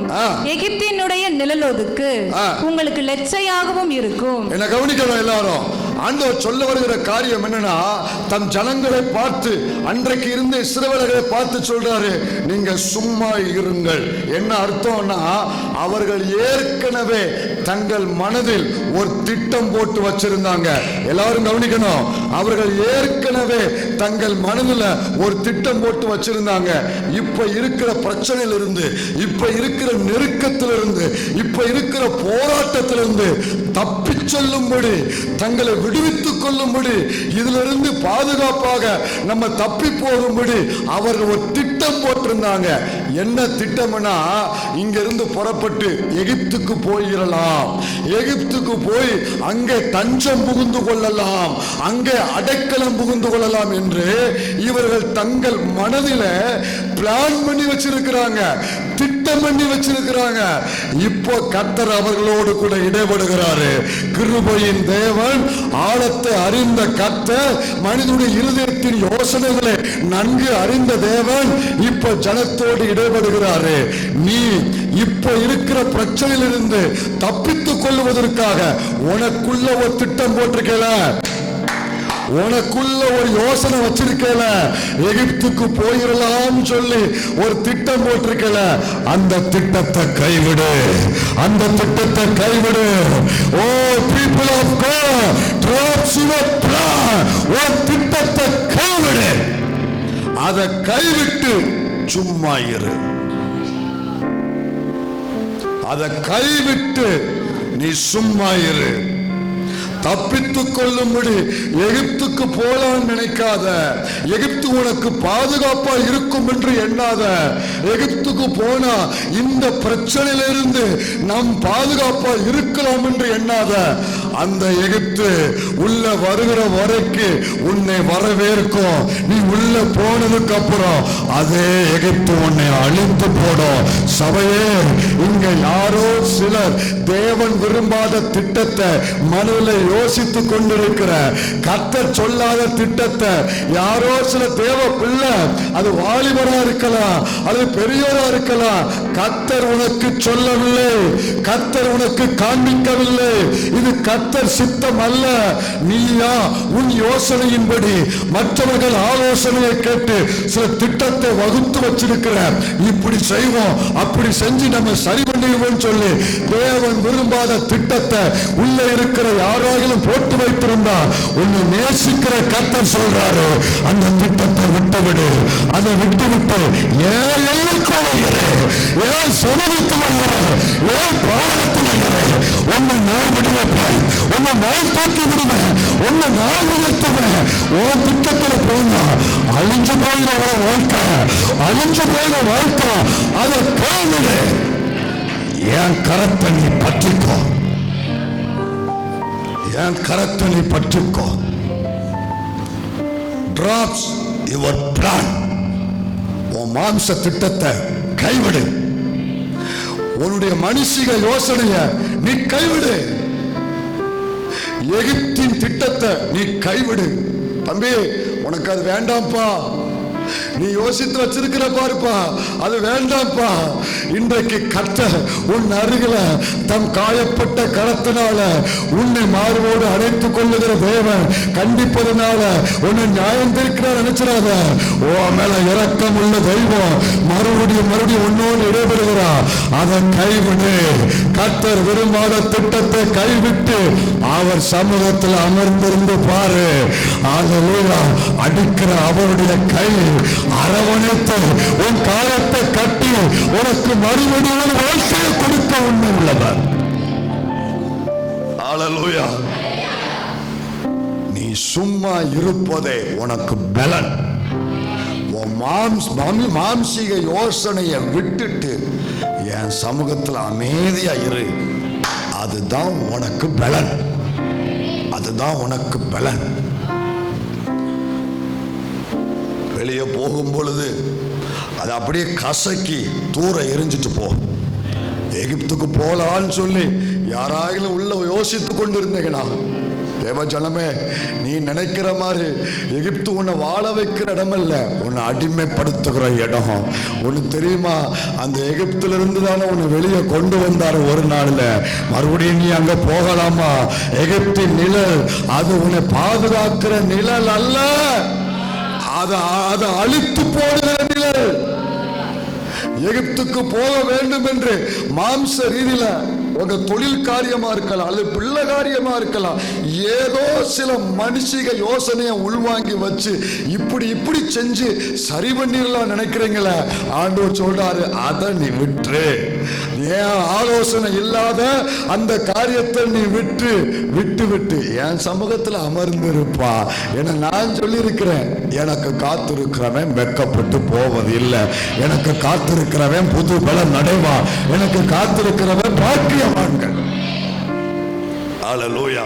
Speaker 2: எகிப்தினுடைய நிழலொதுக்கு உங்களுக்கு லட்சையாகவும் இருக்கும்.
Speaker 1: என்ன கவனிக்கணும் எல்லாரும். ஆண்டவர் சொல்ல வருகிற காரியம் என்னன்னா, தம் ஜனங்களை பார்த்து, அன்றைக்கு இருந்த இஸ்ரவேலர்களை பார்த்து சொல்றாரு, நீங்க சும்மா இருங்கள். என்ன அர்த்தம்னா, அவர்கள் ஏற்கனவே தங்கள் மனதில் ஒரு திட்டம் போட்டு வச்சிருந்தாங்க. எல்லாரும் கவனிக்கணும். அவர்கள் ஏற்கனவே தங்கள் மனதில் ஒரு திட்டம் போட்டு வச்சிருந்தாங்க. இப்ப இருக்கிற பிரச்சனையிலிருந்து, இப்ப இருக்கிற நெருக்கத்திலிருந்து, இப்ப இருக்கிற போராட்டத்திலிருந்து தப்பி சொல்லும்படி, தங்களை விடுவித்துக் கொள்ளும்படி, இதிலிருந்து பாதுகாப்பாக நம்ம தப்பி போகும்படி அவர்கள் ஒரு திட்டம் போட்டிருந்தாங்க. என்ன திட்டம்னா, இங்கிருந்து புறப்பட்டு எகிப்துக்கு போயிடலாம், எகிப்துக்கு போய் அங்கே தஞ்சம் புகுந்து கொள்ளலாம், அங்கே அடைக்கலம் புகுந்து கொள்ளலாம் என்று இவர்கள் தங்கள் மனதில் பிளான் பண்ணி வச்சிருக்கிறாங்க, திட்டம் பண்ணி வச்சிருக்கிறாங்க. இப்போ கர்த்தர் அவர்களோடு கூட இடைபடுகிறாரு. கிருபையின் தேவன், ஆழத்தை அறிந்த கர்த்தர், மனிதனுடைய இருதயத்தின் யோசனைகளை நன்கு அறிந்த தேவன் இப்ப ஜனத்தோடு இடைபடுகிறாரு. நீ இப்ப இருக்கிற பிரச்சனையிலிருந்து தப்பித்துக் கொள்வதற்காக உனக்குள்ள ஒரு திட்டம் போட்டிருக்கல, உனக்குள்ள ஒரு யோசனை வச்சிருக்கல, எகிப்துக்கு போயிடலாம் சொல்லி ஒரு திட்டம் போட்டிருக்கல, அந்த திட்டத்தை கைவிடு, அந்த திட்டத்தை கைவிடு. ஓ people of God, drops your plan. ஒரு திட்டத்தை கைவிடு, அதை கைவிட்டு சும்மா இரு. அதை கைவிட்டு நீ சும்மா இரு. தப்பித்துக் கொள்ளும்படி எகிப்துக்கு போலாம் நினைக்காத, எகிப்து உனக்கு பாதுகாப்பா இருக்கும் என்று எண்ணாத. எகிப்துக்கு போனா இந்த பிரச்சனையிலிருந்து நாம் பாதுகாப்பா இருக்க இருக்கலாம் என்று எண்ணாத. அந்த எகிப்து உள்ள வருகிற வரைக்கும் உன்னை வரவேற்கும். நீ உள்ள போனதுக்கு அப்புறம் அதே எகிப்து உன்னை அழித்து போடும். சபையே, இங்க யாரோ சிலர் தேவன் விரும்பாத திட்டத்தை மனதில் யோசித்துக் கொண்டிருக்கிற, கர்த்தர் சொல்லாத திட்டத்தை யாரோ சில தேவ பிள்ளை, அது வாலிபரா இருக்கலாம், அது பெரியோரா இருக்கலாம், கர்த்தர் உனக்கு சொல்லவில்லை, கர்த்தர் உனக்கு காண்பிக்கவில்லை. இது கர்த்தர் சித்தம் அல்ல. நீயா உன் யோசனையின்படி மற்றவர்கள் ஆலோசனையை கேட்டு சில திட்டத்தை வகுத்து வச்சிருக்கிற, இப்படி செய்வோம் அப்படி செஞ்சு நம்ம சரி பண்ணிடுவோம் சொல்லி தேவன் விரும்பாத திட்டத்தை உள்ள இருக்கிற யாராலும் போட்டு வைத்திருந்தா, உன்னை நேசிக்கிற கர்த்தர் சொல்றாரு, அந்த திட்டத்தை விட்டுவிடு. அதை விட்டுவிட்டு ஏன் ஏன் சமூகத்து ஏன் பாடத்தில் உன்னை நான் விடுவேன், உன்னை நான் தூக்கி விடுவேன், உன்னை நான் உயர்த்துவேன். உன் திட்டத்தில் போனா அழிஞ்சு போயிட வாழ்க்கை, அழிஞ்சு போயிட வாழ்க்கை. அதை கைவிடு. என் கரத்தை நீ பற்றிக்கோ, என் கரத்தை நீ பற்றிக்கோ. Drops your plan. உன் மாம்ச திட்டத்தை கைவிடு. உன்னுடைய மனுஷிக யோசனைய நீ கைவிடு. எகிப்தின் திட்டத்தை நீ கைவிடு. தம்பி, உனக்கு அது வேண்டாம்ப்பா. நீ யோசித்து வச்சிருக்கிற பாருப்பா, அது வேண்டாம்ப்பா. இன்றைக்கு கர்த்தர் உன் அருகில தம் காயப்பட்ட கரத்தினால உன்னை மார்போடு அடைத்துக் கொள்ளுகிற தேவன் கண்டிப்பதனால உன்னை நியாயம் தீர்க்கிறார் நினைச்சிடாத. ஓ மேல இரக்கம் உள்ள தெய்வம் மறுபடியும் உன்னோடு இடைபெறுகிறார். அதை கைவிடு. கர்த்தர் விரும்பாத திட்டத்தை கைவிட்டு அவர் சமூகத்தில் அமர்ந்திருந்து பாரு. ஹல்லேலூயா. அடிக்கிற அவருடைய கை அரவணைத்து உன் காலத்தை கட்டி உனக்கு மறுபடியும் வாழ்க்கையை கொடுக்க உண்மை உள்ளவர். ஹல்லேலூயா. நீ சும்மா இருப்பதே உனக்கு பலன். மாம்சீக யோசனையை விட்டுட்டு என் சமூகத்தில் அமைதியா இரு. அதுதான் உனக்கு பலன், அதுதான் உனக்கு பலன். வெளியே போகும் பொழுது அது அப்படியே கசக்கி தூர எரிஞ்சிட்டு போ. எகிப்துக்கு போலான்னு சொல்லி யாராயிலும் உள்ள யோசித்து கொண்டு இருந்தீங்கன்னா, தேவ ஜனமே, நீ நினைக்கிற மாதிரி எகிப்து உன்னை வாழ வைக்கிற இடமல்ல, உன்னை அடிமைப்படுத்துகிற இடம். உனக்கு தெரியுமா, அந்த எகிப்துல இருந்து தானே உன்னை வெளியே கொண்டு வந்தாரு. ஒரு நாள்ல மறுபடியும் நீ அங்க போகலாமா? எகிப்தின் நிழல் அது உன்னை பாதுகாக்கிற நிழல் அல்ல, அதை அழித்து போடுகிற நிழல். எகிப்துக்கு போக வேண்டும் என்று மாம்ச ரீதியில உங்க தொழில் காரியமா இருக்கலாம், அல்லது பிள்ளை காரியமா இருக்கலாம், ஏதோ சில மனுஷிக யோசனையை உள்வாங்கி வச்சு இப்படி செஞ்சு சரி பண்ணிடலாம் நினைக்கிறீங்களே, ஆண்டவர் சொல்றாரு, அதை நீ விட்டு. ஏன் ஆலோசனை இல்லாத அந்த காரியத்தை நீ விட்டு என் சமூகத்தில் அமர்ந்திருப்பா. என நான் சொல்லி இருக்கிறேன், எனக்கு காத்திருக்கிறவன் வெட்கப்பட்டு போவது இல்லை, எனக்கு காத்திருக்கிறவன் புது பலம் அடைவா, எனக்கு காத்திருக்கிறவன் பாக்கியவான்கள். ஹல்லேலூயா.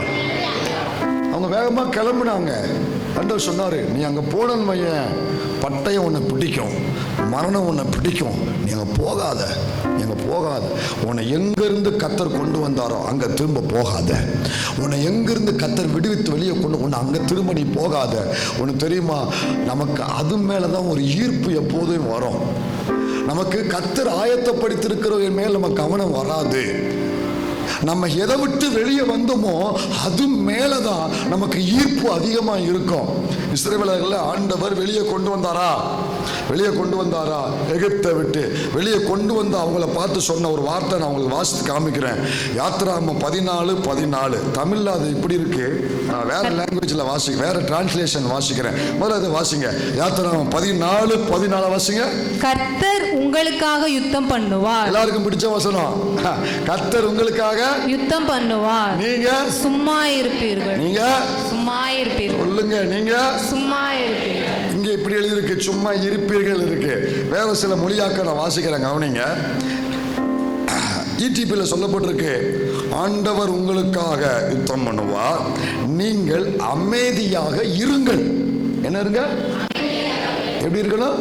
Speaker 1: அவங்க வேகமா கிளம்புனாங்க. ஆண்டவர் சொன்னாரு, நீ அங்க போனன்னு வையேன், பட்டயம் உன்னை பிடிக்கும், மரணம் உன்னை பிடிக்கும், நீ அங்க போகாத. உன்னை எங்கிருந்து கர்த்தர் கொண்டு வந்தாரோ அங்க திரும்ப போகாத. உன்னை எங்கிருந்து கர்த்தர் விடுவித்து வெளியே கொண்டு உன்னை அங்க திரும்ப நீ போகாத. உனக்கு தெரியுமா, நமக்கு அது மேலதான் ஒரு ஈர்ப்பு எப்போதும் வரும். நமக்கு கர்த்தர் ஆயத்தப்படுத்திருக்கிற மேல் நம்ம கவனம் வராது. நம்ம எதை விட்டு வெளியே வந்தோமோ அது மேலதான் நமக்கு ஈர்ப்பு அதிகமா இருக்கும். இஸ்ரவேலர்களை ஆண்டவர் வெளியே கொண்டு வந்தாரா எகிப்தை விட்டு வெளியே கொண்டு வந்து அவங்கள பார்த்து சொன்ன ஒரு வார்த்தை நான் உங்களுக்கு வாசித்து காமிக்கிறேன். யாத்திராகமம் 14:14. தமிழ்ல அது இப்படி இருக்கு, நான் வேற லாங்குவேஜ்ல வேற டிரான்ஸ்லேஷன் வாசிக்கிறேன். முதல்ல அதை வாசிங்க. யாத்திராகமம் 14:14 வாசிங்க.
Speaker 2: கர்த்தர் உங்களுக்காக யுத்தம் பண்ணுவார்.
Speaker 1: எல்லாருக்கும் பிடிச்ச வசனம். கர்த்தர் உங்களுக்காக
Speaker 2: யுத்தம் பண்ணுவார், நீங்க சும்மா இருப்பீர்கள். சொல்லுங்க, நீங்க சும்மா இருப்பீர்கள்.
Speaker 1: இங்க இப்படி எழுதிருக்கு, சும்மா இருப்பீர்கள் இருக்கு. வேற சில மொழியாக்க நான் வாசிக்கிறேன், கவனிங்க. ETPல சொல்லப்பட்டிருக்கு, ஆண்டவர் உங்களுக்காக யுத்தம் பண்ணுவார், நீங்கள் அமைதியாக இருங்கள். என்ன இருங்க? எப்படி இருக்கணும்?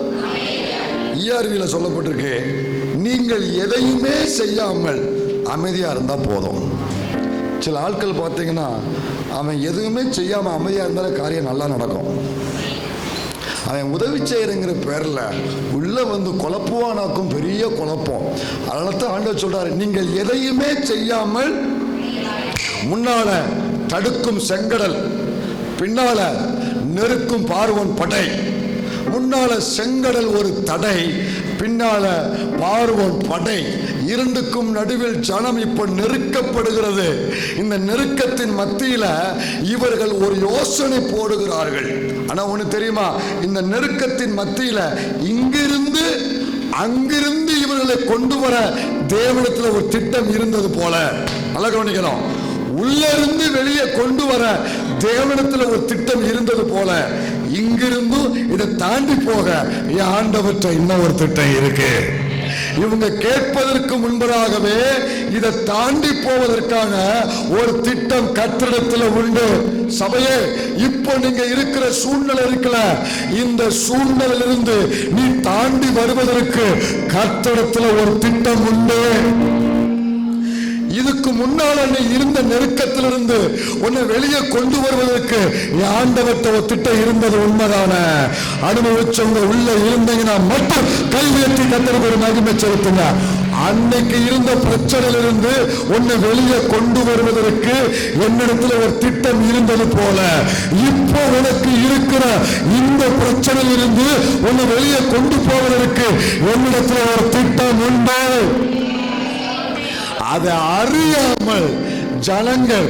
Speaker 1: ERVல சொல்லப்பட்டிருக்கு, நீங்கள் எதையுமே செய்யாமல் அமைதியா இருந்தா போதும். சில ஆட்கள் பார்த்தீங்கன்னா அவன் எதுவுமே செய்யாம அமைதியா இருந்தாலும் காரியம் நல்லா நடக்கும். அவன் உதவி செய்யறங்கிற பேர்ல உள்ள வந்து குழப்புவானாக்கும், பெரிய குழப்பம். அதனால தான் ஆண்டவர் சொல்றாரு, நீங்கள் எதையுமே செய்யாமல் முன்னால தடுக்கும் செங்கடல், பின்னால நெருக்கும் பார்வோன் படை. முன்னால செங்கடல் ஒரு தடை, பின்னால பார்வோன் படை. இரண்டுக்கும் நடுவில் ஜனம் இப்ப நெருக்கப்படுகிறது. இந்த நெருக்கத்தின் மத்தியில இவர்கள் ஒரு யோசனை போடுகிறார்கள். ஆனா ஒண்ணு தெரியுமா, இந்த நெருக்கத்தின் மத்தியில இங்கிருந்து அங்கிருந்து இவர்களை கொண்டு வர தேவனிடத்துல ஒரு திட்டம் இருந்தது போல. நல்லா கவனிக்கணும், உள்ள இருந்து வெளியே கொண்டு வர தேவனிடத்துல ஒரு திட்டம் இருந்தது போல, இங்கிருந்தும் இதை தாண்டி போக என் ஆண்டவற்றை இன்னும் ஒரு திட்டம் இருக்கு. இவங்க கேட்பதற்கு முன்பதாகவே இதை தாண்டி போவதற்கான ஒரு திட்டம் கர்த்தரிடத்தில் உண்டு. சபையே, இப்போ நீங்க இருக்கிற சூழ்நிலை இருக்கல, இந்த சூழ்நிலையிலிருந்து நீ தாண்டி வருவதற்கு கர்த்தரிடத்தில் ஒரு திட்டம் உண்டு. இதுக்கு முன்னால் நீ இருந்த நெருக்கத்திலிருந்து உன்னை வெளியே கொண்டு வருவதற்கு ஆண்டவர்ட்ட ஒரு திட்டம் இருந்தது உண்மைதான. அனுபவிச்சவங்க உள்ள இருந்தீங்கன்னா மட்டும் கை உயர்த்தி கர்த்தருக்கு ஒரு மகிமை செலுத்துங்க. அன்னைக்கு இருந்த பிரச்சனையிலிருந்து உன்னை வெளியே கொண்டு வருவதற்கு என்னிடத்துல ஒரு திட்டம் இருந்தது போல, இப்போ உனக்கு இருக்கிற இந்த பிரச்சனையிலிருந்து உன்னை வெளியே கொண்டு போவதற்கு என்னிடத்துல ஒரு திட்டம் உண்டு. அதை அறியாமல் ஜனங்கள்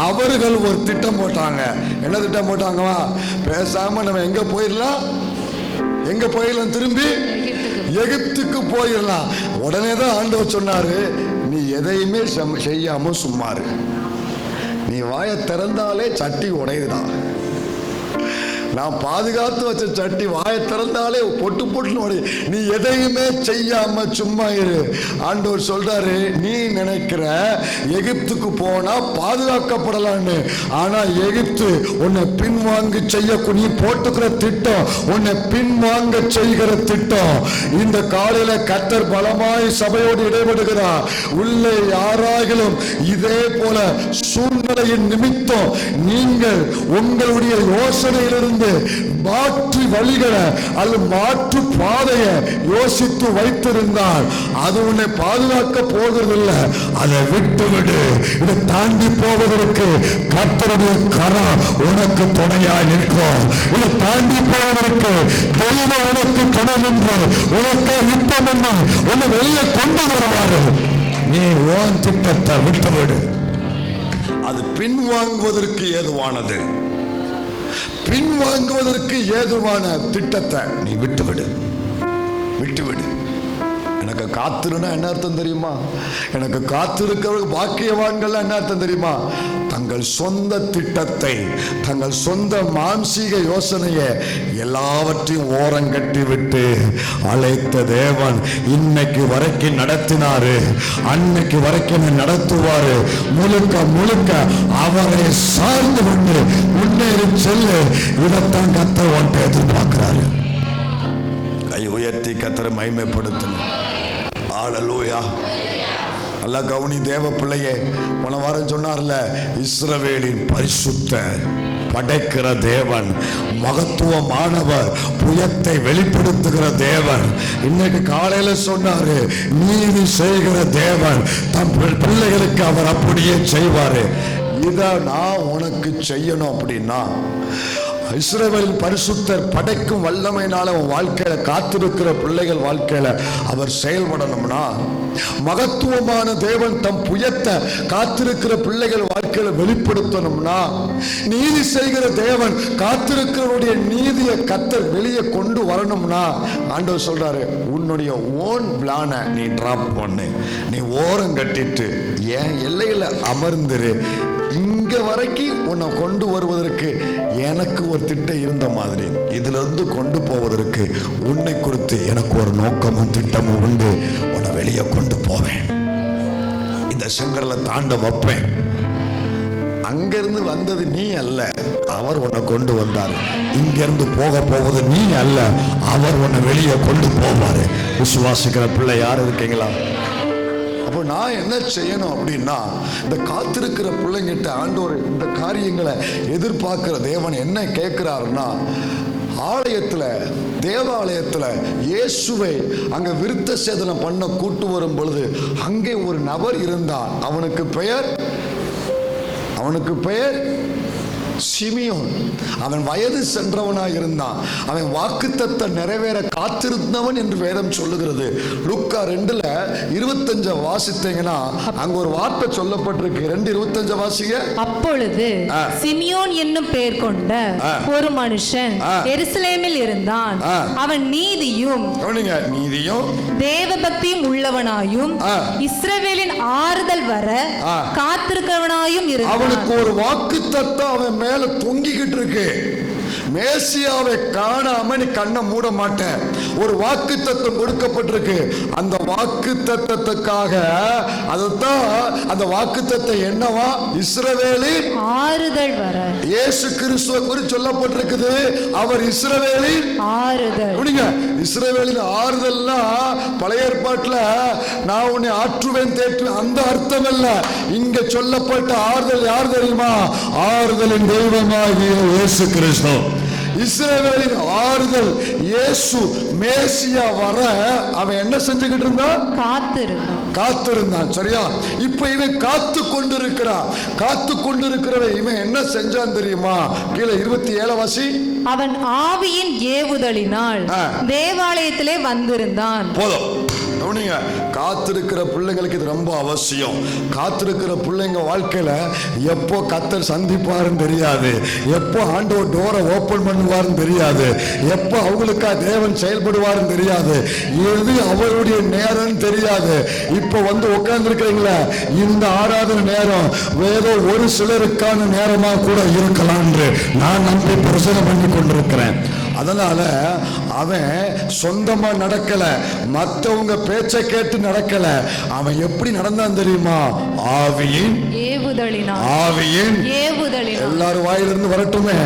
Speaker 1: அவர்கள் ஒரு திட்டம் போட்டாங்க. என்ன திட்டம் போட்டாங்கவா? பேசாம நம்ம எங்க போயிடலாம், திரும்பி எகிப்துக்கு போயிடலாம். உடனே தான் ஆண்டவர் சொன்னாரு, நீ எதையுமே செய்யாம சும்மாரு. நீ வாயை திறந்தாலே சட்டி உடையுதான். நான் பாதுகாத்து வச்ச சட்டி வாயை திறந்தாலே பொட்டு பொட்டு. நீ எதையுமே செய்யாம சும்மா இரு. ஆண்டவர் சொல்றாரு, நீ நினைக்கிற எகிப்துக்கு போனா பாதுகாக்கப்படலான்னு, ஆனா எகிப்து உன்னை பின்வாங்கி செய்யக்கூடிய போட்டுக்கிற திட்டம், உன்னை பின்வாங்க செய்கிற திட்டம். இந்த காலையில கர்த்தர் பலமாய் சபையோடு இடைபடுகிறார். உள்ளே யாராகிலும் இதே போல சூழ்நிலையின் நிமித்தம் நீங்கள் உங்களுடைய யோசனையிலிருந்து மாற்று வழிகளை அல்லது மாற்று பாதையை யோசித்து வைத்திருந்தால் அது உன்னை பாதுகாக்க போகிறதில்லை. அதை விட்டுவிடு. இதை தாண்டி போவதற்கு கர்த்தருடைய கரம் உனக்கு துணையாய் நிற்கும். இதை தாண்டி போவதற்கு தெய்வம் உனக்கு துணை நின்று உனக்கு யுத்தம் என்ன உன்னை வெளியே கொண்டு வருவாரு. நீ உன் திட்டத்தை விட்டுவிடு. அது பின்வாங்குவதற்கு ஏதுவானது. பின்வாங்குவதற்கு ஏதுவான திட்டத்தை நீ விட்டுவிடு. எனக்கு காத்திருந்தா என்ன அர்த்தம் தெரியுமா? எனக்கு காத்திருக்கிறவர்கள் பாக்கியவான்கள் என்ன அர்த்தம் தெரியுமா? தங்கள் சொந்த திட்டத்தை, தங்கள் சொந்த மாம்சீக யோசனையை எல்லாவற்றையும் ஓரங்கட்டி விட்டு அழைத்த தேவன் இன்னைக்கு வரைக்கும் நடத்தினாரு, அன்னைக்கு வரைக்கும் நடத்துவாரு. முழுக்க அவரை சார்ந்து கொண்டு முன்னேறி செல்லு. இதைத்தான் கர்த்தர் உன்னை எதிர்பார்க்கிறாரு. கை உயர்த்தி கர்த்தரை மகிமைப்படுத்தணும். ஹல்லேலூயா. நல்லா கவனி தேவ பிள்ளையே. போன வாரம் சொன்னார்ல, இஸ்ரவேலின் பரிசுத்தர், படைக்கிற தேவன், மகத்துவமானவர், புயத்தை வெளிப்படுத்துகிற தேவன். இன்னைக்கு காலையில சொன்னாரு, நீதி செய்கிற தேவன். தம் பிள்ளைகளுக்கு அவர் அப்படியே செய்வாரு. இதை நான் உனக்கு செய்யணும் அப்படின்னா இஸ்ரவேலின் பரிசுத்தர் படைக்கும் வல்லமையினால உன் வாழ்க்கையில காத்திருக்கிற பிள்ளைகள் வாழ்க்கையில அவர் செயல்படணும்னா, மகத்துவமான தேவன் தம் புயத்தை காத்திருக்கிற பிள்ளைகள் வாழ்க்கையில வெளிப்படுத்தணும்னா, நீதி செய்கிற தேவன் காத்திருக்கிறவருடைய நீதியை கர்த்தர் வெளியே கொண்டு வரணும்னா, ஆண்டவர் சொல்றாரு, உன்னுடைய ஓன் பிளானை நீ டிராப் பண்ணு. நீ ஓரம் கட்டிட்டு என் எல்லையில அமர்ந்துரு. இங்க வரைக்கும் உன்னை கொண்டு வருவதற்கு எனக்கு ஒரு திட்டம் இருந்த மாதிரி இதுல இருந்து கொண்டு போவதற்கு உன்னை குறித்து எனக்கு ஒரு நோக்கமும் திட்டமும் உண்டு. உன்னை வெளியே கொண்டு போவேன். இந்த செங்கடலை தாண்ட வைப்பேன். அங்கிருந்து வந்தது நீ அல்ல, அவர் உன்னை கொண்டு வந்தார். இங்கிருந்து போக போவது நீ அல்ல, அவர் உன்னை வெளியே கொண்டு போவாரு. விசுவாசிக்கிற பிள்ளை யார் இருக்கீங்களா? அப்போ நான் என்ன செய்யணும் அப்படின்னா, இந்த காத்திருக்கிற பிள்ளைங்கிட்ட ஆண்டவர் இந்த காரியங்களை எதிர்பார்க்கிற தேவன் என்ன கேட்கிறாருன்னா, ஆலயத்துல தேவாலயத்துல இயேசுவை அங்க விருத்த சேதனம் பண்ண கூட்டு வரும் பொழுது அங்கே ஒரு நபர் இருந்தான். அவனுக்கு பெயர் சிமியோன். அவன் வயது சென்றவனாய் இருந்தான். அவன் வாக்குத்தத்தம் நிறைவேற காத்திருந்தவன் என்று வேதம் சொல்லுகிறது. லூக்கா 2:25 வாசித்தீங்கன்னா அங்க ஒரு வார்த்தை சொல்லப்பட்டிருக்கு. 2:25 வாசிங்க.
Speaker 2: அப்பொழுது சிமியோன் என்னும் பெயர் கொண்ட ஒரு மனுஷன் எருசலேமில் இருந்தான். அவன் நீதியும் தேவபக்தியும் உள்ளவனாயும் இஸ்ரவேலின் ஆறுதல் வர காத்திருக்கிறவனாயும் இருந்தான்.
Speaker 1: அவனுக்கு ஒரு வாக்குத்தத்தம் அவன் மேல தொங்கிக்கிட்டு இருக்கு. மேசியாவை காணாம நீ கண்ணை மூட மாட்ட. ஒரு வாக்குத்தத்தம் கொடுக்கப்பட்டிருக்கு. அந்த வாக்குத்தத்தத்துக்காக அதுதான் அந்த வாக்குத்தத்தம் என்னவா? இஸ்ரவேலின் ஆறுதல் வர. இயேசு கிறிஸ்துவை குறித்து சொல்லப்பட்டிருக்குது. அவர் இஸ்ரவேலின் ஆறுதல். இஸ்ரவேலின் ஆறுதல்னா பழைய ஏற்பாட்டுல நான் உன்னை ஆற்றுவேன் தேற்றுவேன் அந்த அர்த்தம் அல்ல. இங்க சொல்லப்பட்ட ஆறுதல் யார் தெரியுமா? ஆறுதலின் தெய்வமாகிய இயேசு கிறிஸ்து. இஸ்ரவேலின் ஆறுதல் இயேசு மேசியா வர அவன் என்ன செஞ்சுக்கிட்டு இருந்தான்? காத்திருந்தான். சரியா? இப்ப இவன் காத்து கொண்டிருக்கிறவன் இவன் என்ன செஞ்சான் தெரியுமா? கீழே 27 வாசி.
Speaker 2: அவன் ஆவியின் ஏவுதலினால் தேவாலயத்திலே வந்திருந்தான்.
Speaker 1: போதும். காத்திருக்கிற பிள்ளைங்களுக்கு இது ரொம்ப அவசியம். காத்திருக்கிற பிள்ளைங்க வாழ்க்கையில எப்போ கர்த்தர் சந்திப்பாருன்னு தெரியாது, எப்போ ஆண்டவர் டோரை ஓபன் பண்ணுவாருன்னு தெரியாது, எப்போ அவங்களுக்காக தேவன் செயல்படுவாருன்னு தெரியாது, எது அவருடைய நேரம் தெரியாது. இப்போ வந்து உட்கார்ந்து இருக்கிறீங்களா, இந்த ஆராதனை நேரம் ஏதோ ஒரு சிலருக்கான நேரமா கூட இருக்கலாம் என்று நான் நம்பி பிரசனை பண்ணி கொண்டிருக்கிறேன். அதனால அவன் சொந்தமா நடக்கல, மற்றவங்க பேச்சை கேட்டு நடக்கல. அவன் எப்படி நடந்தான் தெரியுமா? ஆவியின் எல்லாரும் வாயிலிருந்து வரட்டுமே.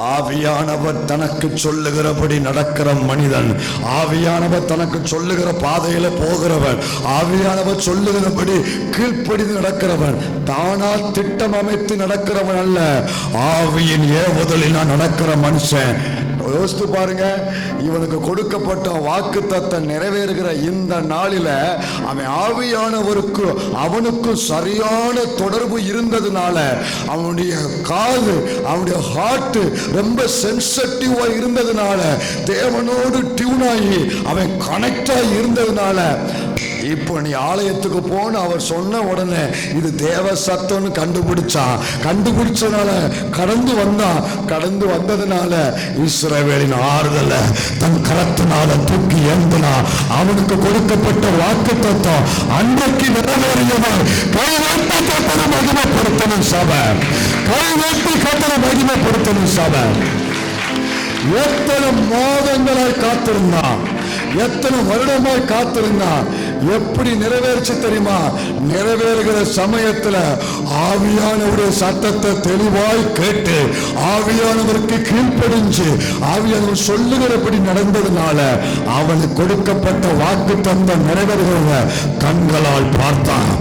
Speaker 1: ஆவியானவர் தனக்கு சொல்லுகிறபடி நடக்கிற மனிதன், ஆவியானவர் தனக்கு சொல்லுகிற பாதையில போகிறவன், ஆவியானவர் சொல்லுகிறபடி கீழ்ப்படிந்து நடக்கிறவன், தானா திட்டம் அமைத்து நடக்கிறவன் அல்ல, ஆவியின் ஏவுதலில் நடக்கிற மனுஷன். யோசித்து பாருங்க. இவனுக்கு கொடுக்கப்பட்ட வாக்குத்தத்தம் நிறைவேறுகிற இந்த நாளில அவன் ஆவியானவருக்கு அவனுக்கு சரியான தொடர்பு இருந்ததுனால அவனுடைய காது, அவனுடைய ஹார்ட் ரொம்ப சென்சிட்டிவா இருந்ததுனால, தேவனோடு டியூன் ஆகி அவன் கனெக்ட் ஆகி இருந்ததுனால, இப்போ நீ ஆலயத்துக்கு போன அவர் சொன்ன உடனே இது தேவ சத்தம்னு கண்டுபிடிச்சதுனால கடந்து வந்ததுனால இஸ்ரவேலின் ஆறுதல தன் கரத்தினால தூக்கி ஏந்தினா. அவனுக்கு கொடுக்கப்பட்ட வாக்குத்தத்தம் அன்றைக்கு நிறைவேறியவர். கைவேட்டி கத்தனை மகிமைப்படுத்தணும் சபை, கைவேட்டி கத்தனை மகிமைப்படுத்தணும் சபை. எத்தனை மாதங்களாய் காத்திருந்தான், எத்தனை வருடமாய் காத்திருந்தான். எப்படி நிறைவேறிச்சு தெரியுமா? நிறைவேறுகிற சமயத்துல ஆவியானவருடைய சத்தத்தை தெளிவாய் கேட்டு ஆவியானவருக்கு கீழ்ப்படிஞ்சு ஆவியானவர் சொல்லுகிறபடி நடந்ததுனால அவனுக்கு கொடுக்கப்பட்ட வாக்கு தந்தம் நிறைவேறுகிறத கண்களால் பார்த்தான்.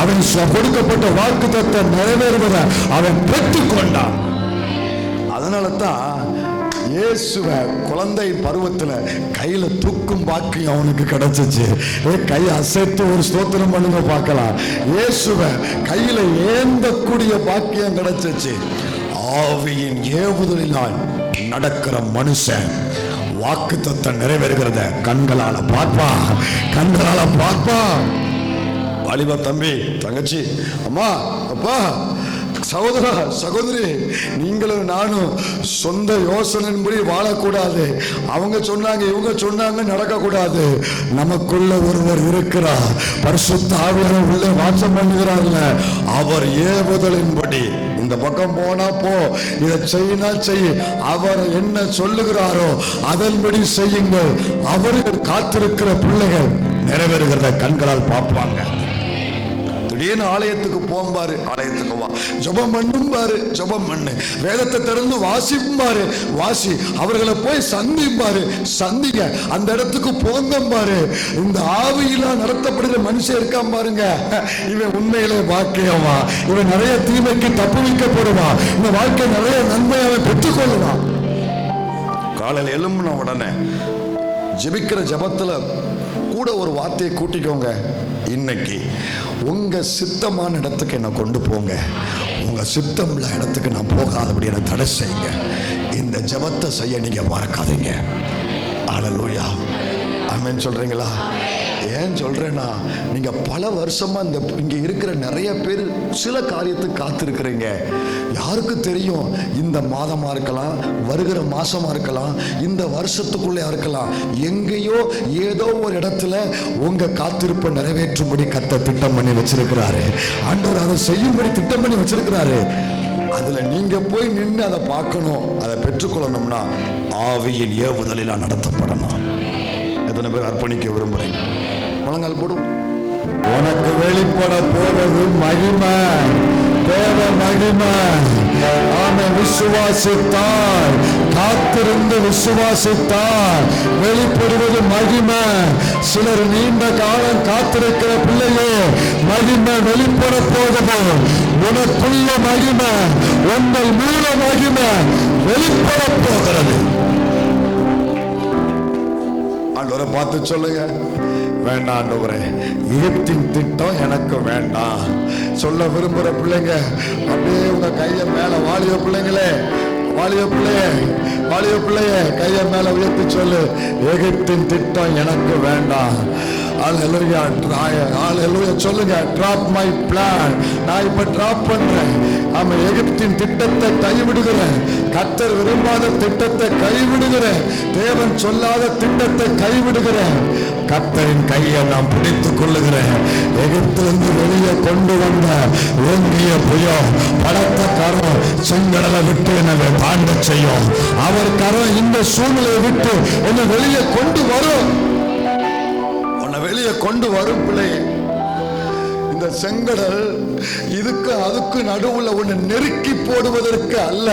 Speaker 1: அவன் கொடுக்கப்பட்ட வாக்கு தத்தம் நிறைவேறுவதை அவன் பெற்றுக் கொண்டான். அதனால தான் இயேசுவை குழந்தை பருவத்துல கையில தூக்கும் பாக்கியம் அவனுக்கு கிடைச்சிச்சு. கை அசைத்து ஒரு ஸ்தோத்திரம் பண்ணுங்க பார்க்கலாம். இயேசுவை கையில ஏந்தக்கூடிய பாக்கியம் கிடைச்சிச்சு. ஆவியின் ஏவுதலினால் நடக்கிற மனுஷன் வாக்குத்தத்தம் நிறைவேறுகிறத கண்களால பார்ப்பா. வாலிப தம்பி, தங்கச்சி, அம்மா, அப்பா, சகோதரா, சகோதரி, நீங்களும் நானும் சொந்த யோசனையின்படி வாழக்கூடாது. அவங்க சொன்னாங்க, இவங்க சொன்னாங்க நடக்கக்கூடாது. நமக்குள்ள ஒருவர் இருக்கிறார், பரிசுத்த ஆவியானவர் உள்ளே வாசம் பண்ணுகிறார்ல, அவர் ஏவுதலின்படி இந்த பக்கம் போனா போ, இதை செய்யினா செய், அவர் என்ன சொல்லுகிறாரோ அதன்படி செய்யுங்கள். அவர்கள் காத்திருக்கிற பிள்ளைகள் நிறைவேறுகிறத கண்களால் பார்ப்பாங்க. திடீர்னு ஆலயத்துக்கு போம்பாரு, ஆலயத்துக்கு வா. ஜெபம் பண்ணும் பாரு, ஜெபம் பண்ணு. வேதத்தை திறந்து வாசிப்பாரு, வாசி. அவர்களை போய் சந்திப்பாரு, சந்திங்க. அந்த இடத்துக்கு போங்கம்பாரு. இந்த ஆவியில நடத்தப்படுகிற மனுஷன் இருக்கான் பாருங்க, இவன் உண்மையிலே வாக்கியமா, இவன் நிறைய தீமைக்கு தப்பு வைக்கப்படுவான், இந்த வாழ்க்கை நிறைய நன்மை அவன் பெற்றுக்கொள்ளுவான். காலையில் எழும்பின உடனே ஜெபிக்கிற ஜெபத்துல கூட ஒரு வார்த்தையை கூட்டிக்கோங்க. இன்னைக்கு உங்க சித்தமான இடத்துக்கு என்ன கொண்டு போங்க, உங்க சித்தம் உள்ள இடத்துக்கு நான் போகாதபடி என்ன தடை செய்யுங்க. இந்த ஜெபத்தை செய்ய நீங்க மறக்காதீங்க. அல்லேலூயா, ஆமென் சொல்றீங்களா? ஏன் சொல்றேன்னா, நீங்க பல வருஷமா இங்க இருக்கிற நிறைய பேர் சில காரியத்துக்கு காத்திருக்கிறீங்க. யாருக்கு தெரியும், இந்த மாதமா இருக்கலாம், வருகிற மாசமா இருக்கலாம், இந்த வருஷத்துக்குள்ளே இருக்கலாம். எங்கேயோ ஏதோ ஒரு இடத்துல உங்க காத்திருப்பை நிறைவேற்றும்படி கர்த்தர் திட்டம் பண்ணி வச்சிருக்கிறாரு. ஆண்டவர் அதை செய்யும்படி திட்டம் பண்ணி வச்சிருக்கிறாரு. அதுல நீங்க போய் நின்று அதை பார்க்கணும். அதை பெற்றுக்கொள்ளணும்னா ஆவியின் ஏவுதலில் நடத்தப்படணும். எத்தனை பேர் அர்ப்பணிக்க விரும்புறீங்க? முழங்கால் போடும். உனக்கு வெளிப்பட போறது மகிமை, தேவ மகிமை. ஆமை விசுவாசித்தால், காத்திருந்து விசுவாசித்தால் வெளிப்படுவது மகிமை. சிலர் நீண்ட காலம் காத்திருக்கிற பிள்ளையே, மகிமை வெளிப்பட போகிறது. உனக்குள்ள மகிமை, உங்கள் மூல மகிமை வெளிப்பட போகிறது. ஆண்டவரை பார்த்து சொல்லுங்க, வேண்டாம் ஆண்டவரே, எகிப்தின் திட்டம் எனக்கு வேண்டாம். சொல்ல விரும்புற பிள்ளைங்க அப்படியே உங்க கையை மேல, வாலிப பிள்ளைங்களே, வாலிப பிள்ளைய கையை மேல உயர்த்தி சொல்லு, எகிப்தின் திட்டம் எனக்கு வேண்டாம். அல்லேலூயா, அல்லேலூயா சொல்லுங்க. drop my plan, நான் இப்ப டிராப் பண்றேன். ஆமா, எகிப்தின் திட்டத்தை கைவிடுகிறேன். கர்த்தர் விரும்பாத திட்டத்தை கைவிடுகிறேன். தேவன் சொல்லாத திட்டத்தை கைவிடுகிறேன். கர்த்தரின் கையை நான் பிடித்துக் கொள்ளுகிறேன். எகிப்திலிருந்து வெளியே கொண்டு வந்த ஓங்கிய புயல், பலத்த கரம் செங்கடலை விட்டு என்னை தாண்ட செய்யும். அவர் கரம் இந்த சூழ்நிலையை விட்டு என்னை வெளியே கொண்டு வரும், வெளியே கொண்டு வரும். பிள்ளையே, இந்த செங்கடல் இதுக்கு அதுக்கு நடுவுல உன்னை நெருக்கி போடுவதற்கு அல்ல.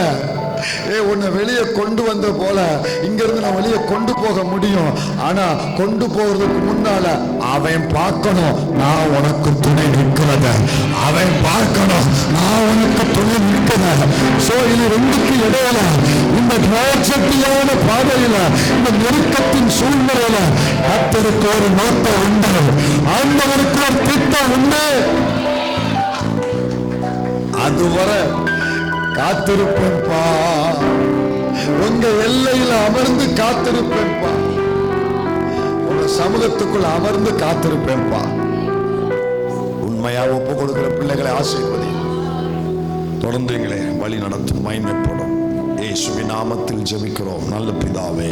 Speaker 1: உன்னை வெளியே கொண்டு வந்த போல இங்க இருந்து நான் வெளியே கொண்டு போக முடியும். ஆனா கொண்டு போறதுக்கு முன்னால அவன் பார்க்கணும், நான் உனக்கு துணை நிற்கிறத. அவன் பார்க்கணும், நான் உனக்கு துணை நிற்கிறேன். சோ இது ரெண்டுக்கு இடையில, இந்த ராஜ்யத்தியான பாதையில, இந்த நெருக்கத்தின் சூழ்நிலையில கர்த்தருக்கு ஒரு நோக்கம் உண்டு, ஆண்டவருக்கு ஒரு திட்டம் உண்டு. அதுவரை காத்திருப்பேன்பா, உங்க எல்லையில அமர்ந்து காத்திருப்பேன்பா, உங்க சமூகத்துக்குள்ள அமர்ந்து காத்திருப்பேன்பா. உண்மையா ஒப்பு கொடுக்கிற பிள்ளைகளை ஆசீர்வதி. தொடர்ந்துங்களே வழி நடத்தும் மகிமைப்படும். இயேசுவின் நாமத்தில் ஜெபிக்கிறோம் நல்ல பிதாவே.